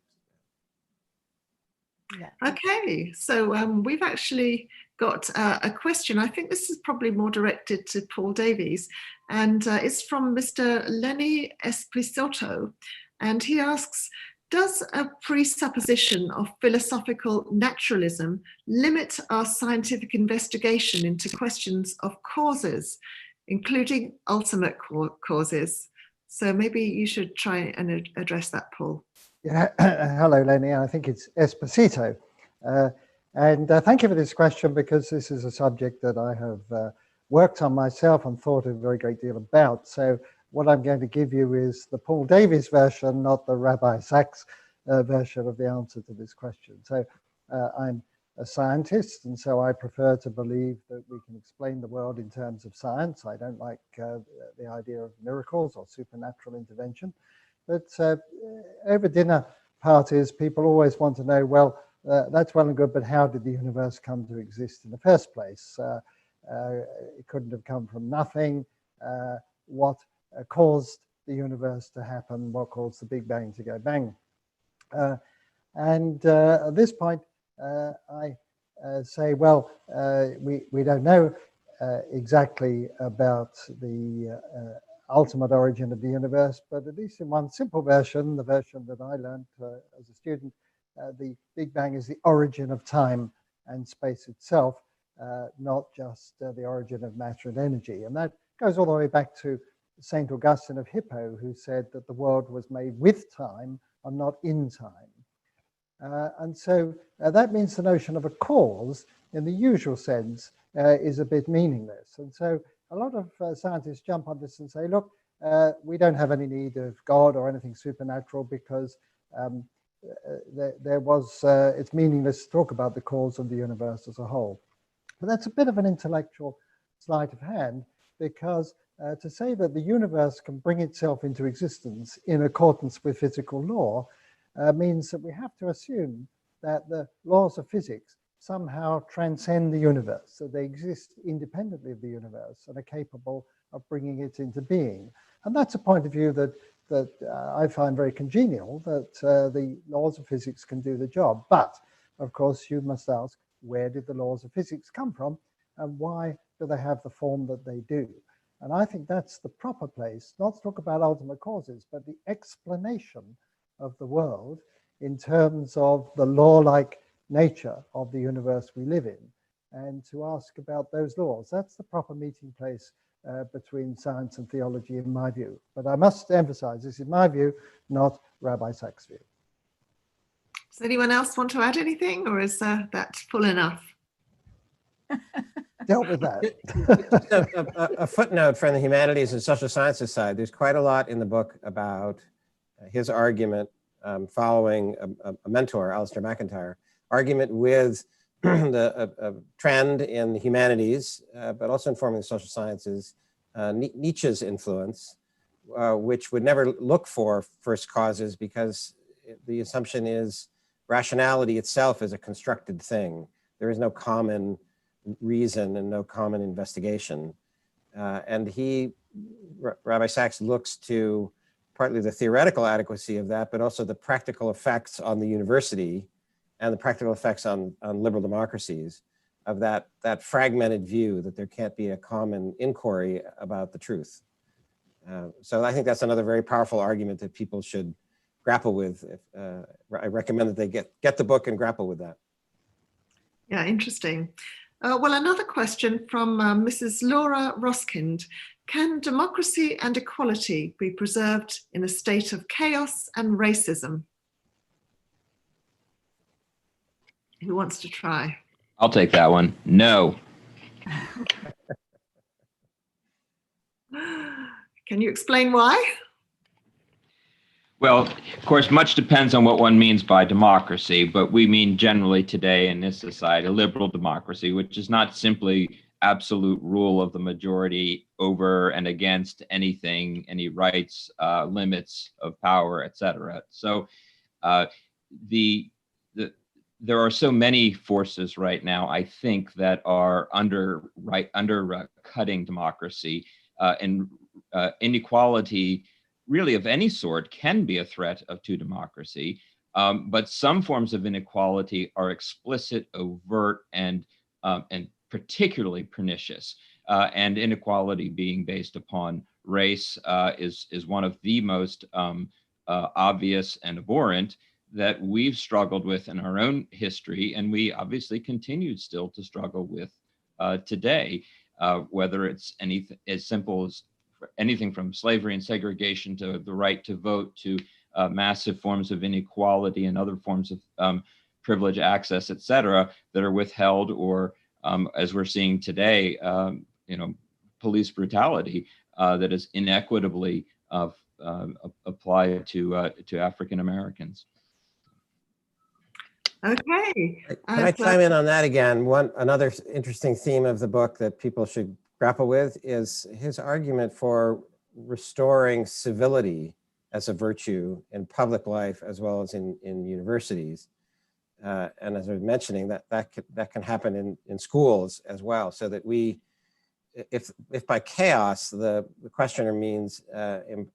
Yeah. Okay, so we've actually got a question. I think this is probably more directed to Paul Davies, and it's from Mr. Lenny Espisotto, and he asks, does a presupposition of philosophical naturalism limit our scientific investigation into questions of causes, including ultimate causes? So maybe you should try and address that, Paul. Yeah, hello, Lenny. I think it's Esposito. And thank you for this question, because this is a subject that I have worked on myself and thought a very great deal about. So what I'm going to give you is the Paul Davies version, not the Rabbi Sachs version of the answer to this question. So I'm a scientist, and so I prefer to believe that we can explain the world in terms of science. I don't like the idea of miracles or supernatural intervention. But over dinner parties, people always want to know, well, that's well and good, but how did the universe come to exist in the first place? It couldn't have come from nothing. What caused the universe to happen? What caused the Big Bang to go bang? And at this point, I say, well, we don't know exactly about the ultimate origin of the universe, but at least in one simple version, the version that I learned as a student, the Big Bang is the origin of time and space itself, not just the origin of matter and energy. And that goes all the way back to St. Augustine of Hippo, who said that the world was made with time and not in time. And so that means the notion of a cause in the usual sense is a bit meaningless. And so a lot of scientists jump on this and say, look, we don't have any need of God or anything supernatural, because it's meaningless to talk about the cause of the universe as a whole. But that's a bit of an intellectual sleight of hand, because to say that the universe can bring itself into existence in accordance with physical law means that we have to assume that the laws of physics somehow transcend the universe, so they exist independently of the universe and are capable of bringing it into being. And that's a point of view that I find very congenial, that the laws of physics can do the job. But of course, you must ask, where did the laws of physics come from, and why do they have the form that they do? And I think that's the proper place, not to talk about ultimate causes, but the explanation of the world in terms of the law-like nature of the universe we live in, and to ask about those laws. That's the proper meeting place between science and theology, in my view. But I must emphasize, this is my view, not Rabbi Sachs' view. Does anyone else want to add anything, or is that full enough? Dealt with that. a footnote from the humanities and social sciences side. There's quite a lot in the book about his argument following a mentor, Alistair McIntyre, argument with the trend in the humanities, but also informing the social sciences, Nietzsche's influence, which would never look for first causes, because the assumption is rationality itself is a constructed thing. There is no common reason and no common investigation. And Rabbi Sachs looks to partly the theoretical adequacy of that, but also the practical effects on the university and the practical effects on liberal democracies of that fragmented view that there can't be a common inquiry about the truth. So I think that's another very powerful argument that people should grapple with. I recommend that they get the book and grapple with that. Yeah, interesting. Well, another question from Mrs. Laura Roskind, Can democracy and equality be preserved in a state of chaos and racism? Who wants to try? I'll take that one. No. Can you explain why? Well, of course, much depends on what one means by democracy, but we mean generally today in this society, liberal democracy, which is not simply absolute rule of the majority over and against anything, any rights, limits of power, etc. So there are so many forces right now, I think, that are undercutting democracy, and inequality really of any sort can be a threat to democracy. But some forms of inequality are explicit, overt, and particularly pernicious. And inequality being based upon race is one of the most obvious and abhorrent that we've struggled with in our own history, and we obviously continue still to struggle with today, whether it's anything as simple as anything from slavery and segregation to the right to vote to massive forms of inequality and other forms of privilege, access, et cetera, that are withheld, or as we're seeing today, police brutality that is inequitably applied to African Americans. Okay. Can I chime in on that again? Another interesting theme of the book that people should grapple with is his argument for restoring civility as a virtue in public life as well as in universities. And as I was mentioning, that can happen in schools as well, so that if by chaos, the questioner means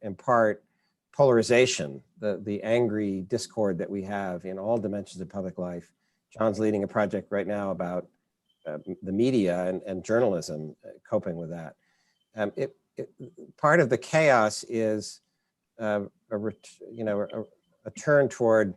in part polarization, the angry discord that we have in all dimensions of public life. John's leading a project right now about the media and journalism coping with that. Part of the chaos is a turn toward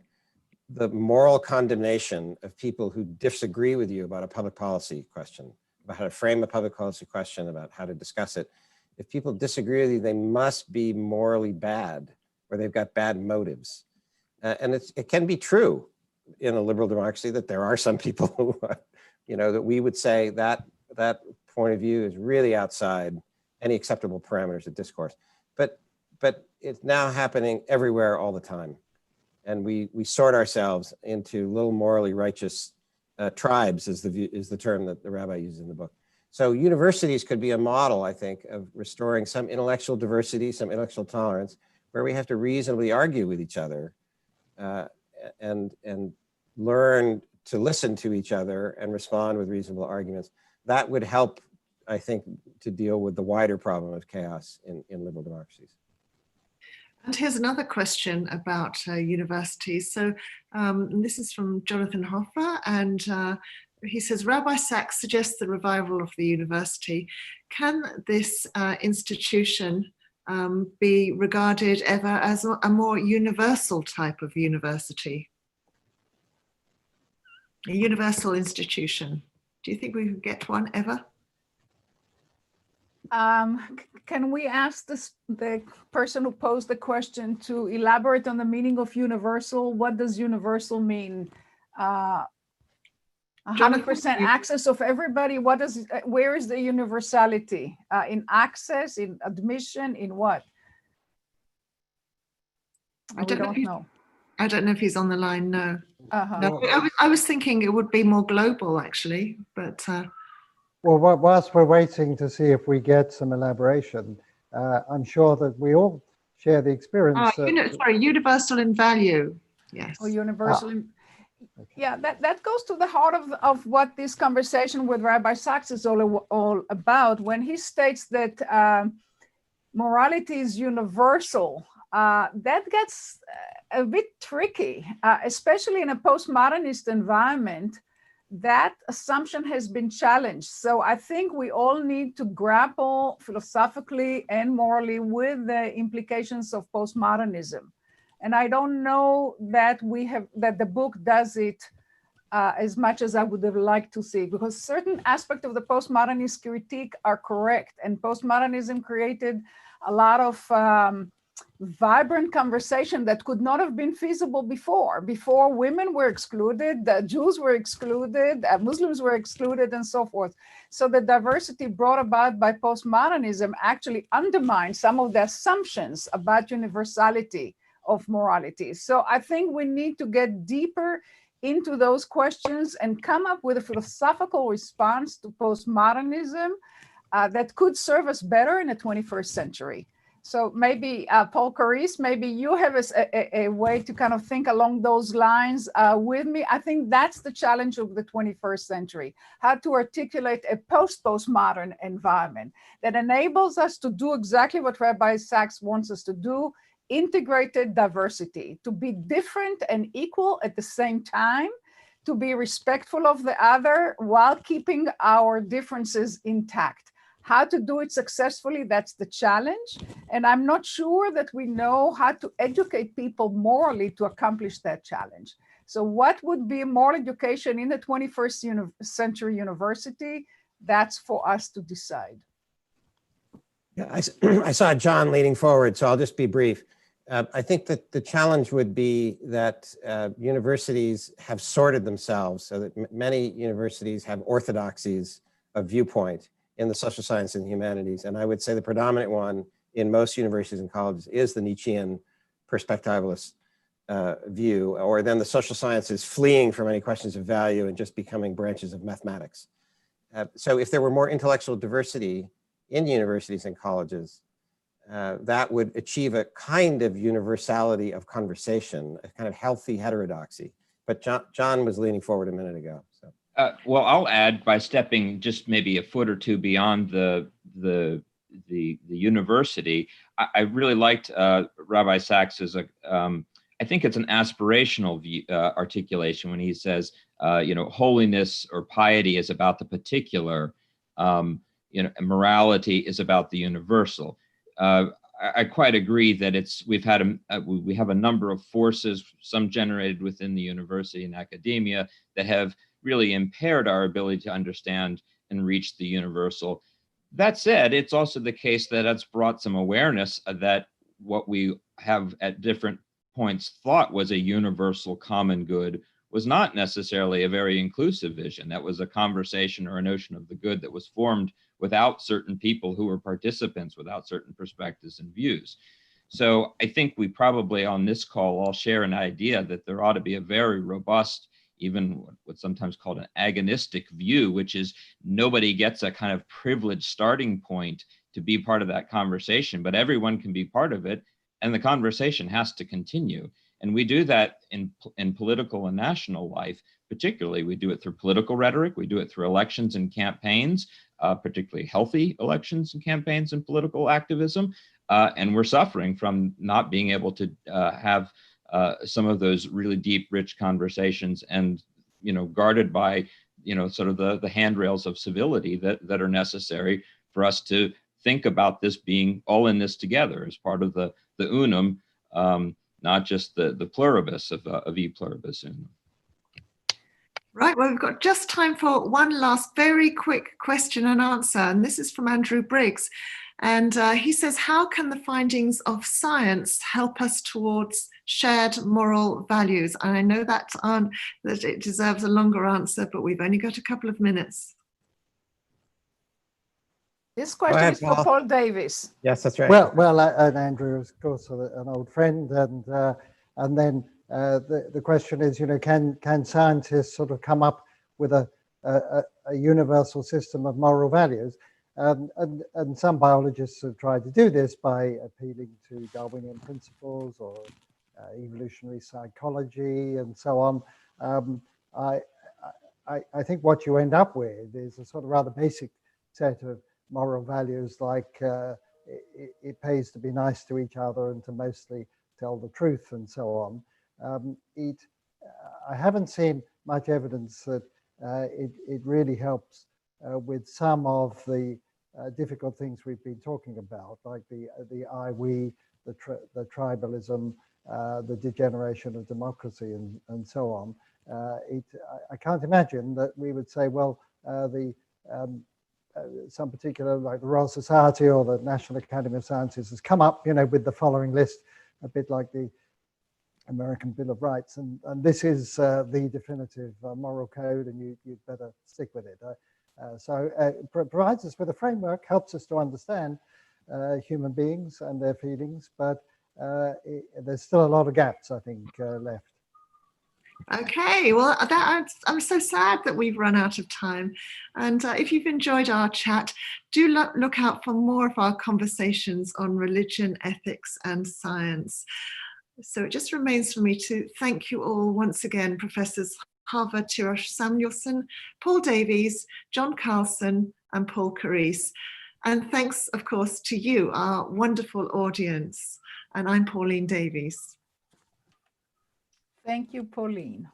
the moral condemnation of people who disagree with you about a public policy question, about how to frame a public policy question, about how to discuss it. If people disagree with you, they must be morally bad, or they've got bad motives. And it can be true in a liberal democracy that there are some people who, that we would say that point of view is really outside any acceptable parameters of discourse. But it's now happening everywhere all the time. And we sort ourselves into little morally righteous tribes is the term that the rabbi uses in the book. So universities could be a model, I think, of restoring some intellectual diversity, some intellectual tolerance, where we have to reasonably argue with each other and learn to listen to each other and respond with reasonable arguments. That would help, I think, to deal with the wider problem of chaos in liberal democracies. And here's another question about universities. So this is from Jonathan Hoffer, and he says, Rabbi Sachs suggests the revival of the university. Can this institution be regarded ever as a more universal type of university? A universal institution. Do you think we could get one ever? Can we ask the person who posed the question to elaborate on the meaning of universal? What does universal mean? 100% access of everybody. Where is the universality? In access, in admission, in what? I don't know. I don't know if he's on the line. No. No, I was thinking it would be more global, actually, but. Well, whilst we're waiting to see if we get some elaboration, I'm sure that we all share the experience. Sorry, universal in value. Yes. Oh, universal. Okay. Yeah, that goes to the heart of what this conversation with Rabbi Sachs is all about. When he states that morality is universal, that gets a bit tricky, especially in a postmodernist environment. That assumption has been challenged. So I think we all need to grapple philosophically and morally with the implications of postmodernism. And I don't know that the book does it as much as I would have liked to see, because certain aspects of the postmodernist critique are correct, and postmodernism created a lot of vibrant conversation that could not have been feasible before. Before, women were excluded, the Jews were excluded, Muslims were excluded, and so forth. So the diversity brought about by postmodernism actually undermines some of the assumptions about universality of morality. So I think we need to get deeper into those questions and come up with a philosophical response to postmodernism that could serve us better in the 21st century. So maybe Paul Caris, maybe you have a way to kind of think along those lines with me. I think that's the challenge of the 21st century, how to articulate a postmodern environment that enables us to do exactly what Rabbi Sachs wants us to do, integrated diversity, to be different and equal at the same time, to be respectful of the other while keeping our differences intact. How to do it successfully, that's the challenge. And I'm not sure that we know how to educate people morally to accomplish that challenge. So what would be moral education in the 21st century university? That's for us to decide. Yeah, I saw John leaning forward, so I'll just be brief. I think that the challenge would be that universities have sorted themselves so that many universities have orthodoxies of viewpoint in the social science and humanities. And I would say the predominant one in most universities and colleges is the Nietzschean perspectivalist view, or then the social sciences fleeing from any questions of value and just becoming branches of mathematics. So if there were more intellectual diversity in universities and colleges, that would achieve a kind of universality of conversation, a kind of healthy heterodoxy. But John was leaning forward a minute ago. So. Well, I'll add by stepping just maybe a foot or two beyond the university. I really liked Rabbi Sachs's. I think it's an aspirational view, articulation when he says, holiness or piety is about the particular, morality is about the universal. I quite agree that we have a number of forces, some generated within the university and academia, that have really impaired our ability to understand and reach the universal. That said, it's also the case that it's brought some awareness that what we have at different points thought was a universal common good was not necessarily a very inclusive vision. That was a conversation or a notion of the good that was formed without certain people who were participants, without certain perspectives and views. So I think we probably on this call all share an idea that there ought to be a very robust, even what's sometimes called an agonistic view, which is nobody gets a kind of privileged starting point to be part of that conversation, but everyone can be part of it, and the conversation has to continue. And we do that in political and national life. Particularly, we do it through political rhetoric, we do it through elections and campaigns, particularly healthy elections and campaigns and political activism. And we're suffering from not being able to have some of those really deep, rich conversations, and guarded by sort of the handrails of civility that are necessary for us to think about this being all in this together as part of the unum, not just the pluribus of e pluribus unum. Right, well, we've got just time for one last very quick question and answer, and this is from Andrew Briggs. And he says, how can the findings of science help us towards shared moral values? And I know that it deserves a longer answer, but we've only got a couple of minutes. This question is for Paul Davis. Yes, that's right. Well, and Andrew is of course an old friend, and then the question is, can scientists sort of come up with a universal system of moral values? And some biologists have tried to do this by appealing to Darwinian principles or evolutionary psychology and so on. I think what you end up with is a sort of rather basic set of moral values, like it pays to be nice to each other and to mostly tell the truth and so on. I haven't seen much evidence that it really helps with some of the difficult things we've been talking about, like the I-we, the tribalism, the degeneration of democracy, and so on. I can't imagine that we would say, well, some particular, like the Royal Society or the National Academy of Sciences has come up, with the following list, a bit like the American Bill of Rights, and this is the definitive moral code, and you'd better stick with it. So it provides us with a framework, helps us to understand human beings and their feelings, but there's still a lot of gaps, I think, left. Okay, well, I'm so sad that we've run out of time. And if you've enjoyed our chat, do look out for more of our conversations on religion, ethics, and science. So it just remains for me to thank you all once again, Professors Harva Tirosh Samuelson, Paul Davies, John Carlson, and Paul Carisse. And thanks, of course, to you, our wonderful audience. And I'm Pauline Davies. Thank you, Pauline.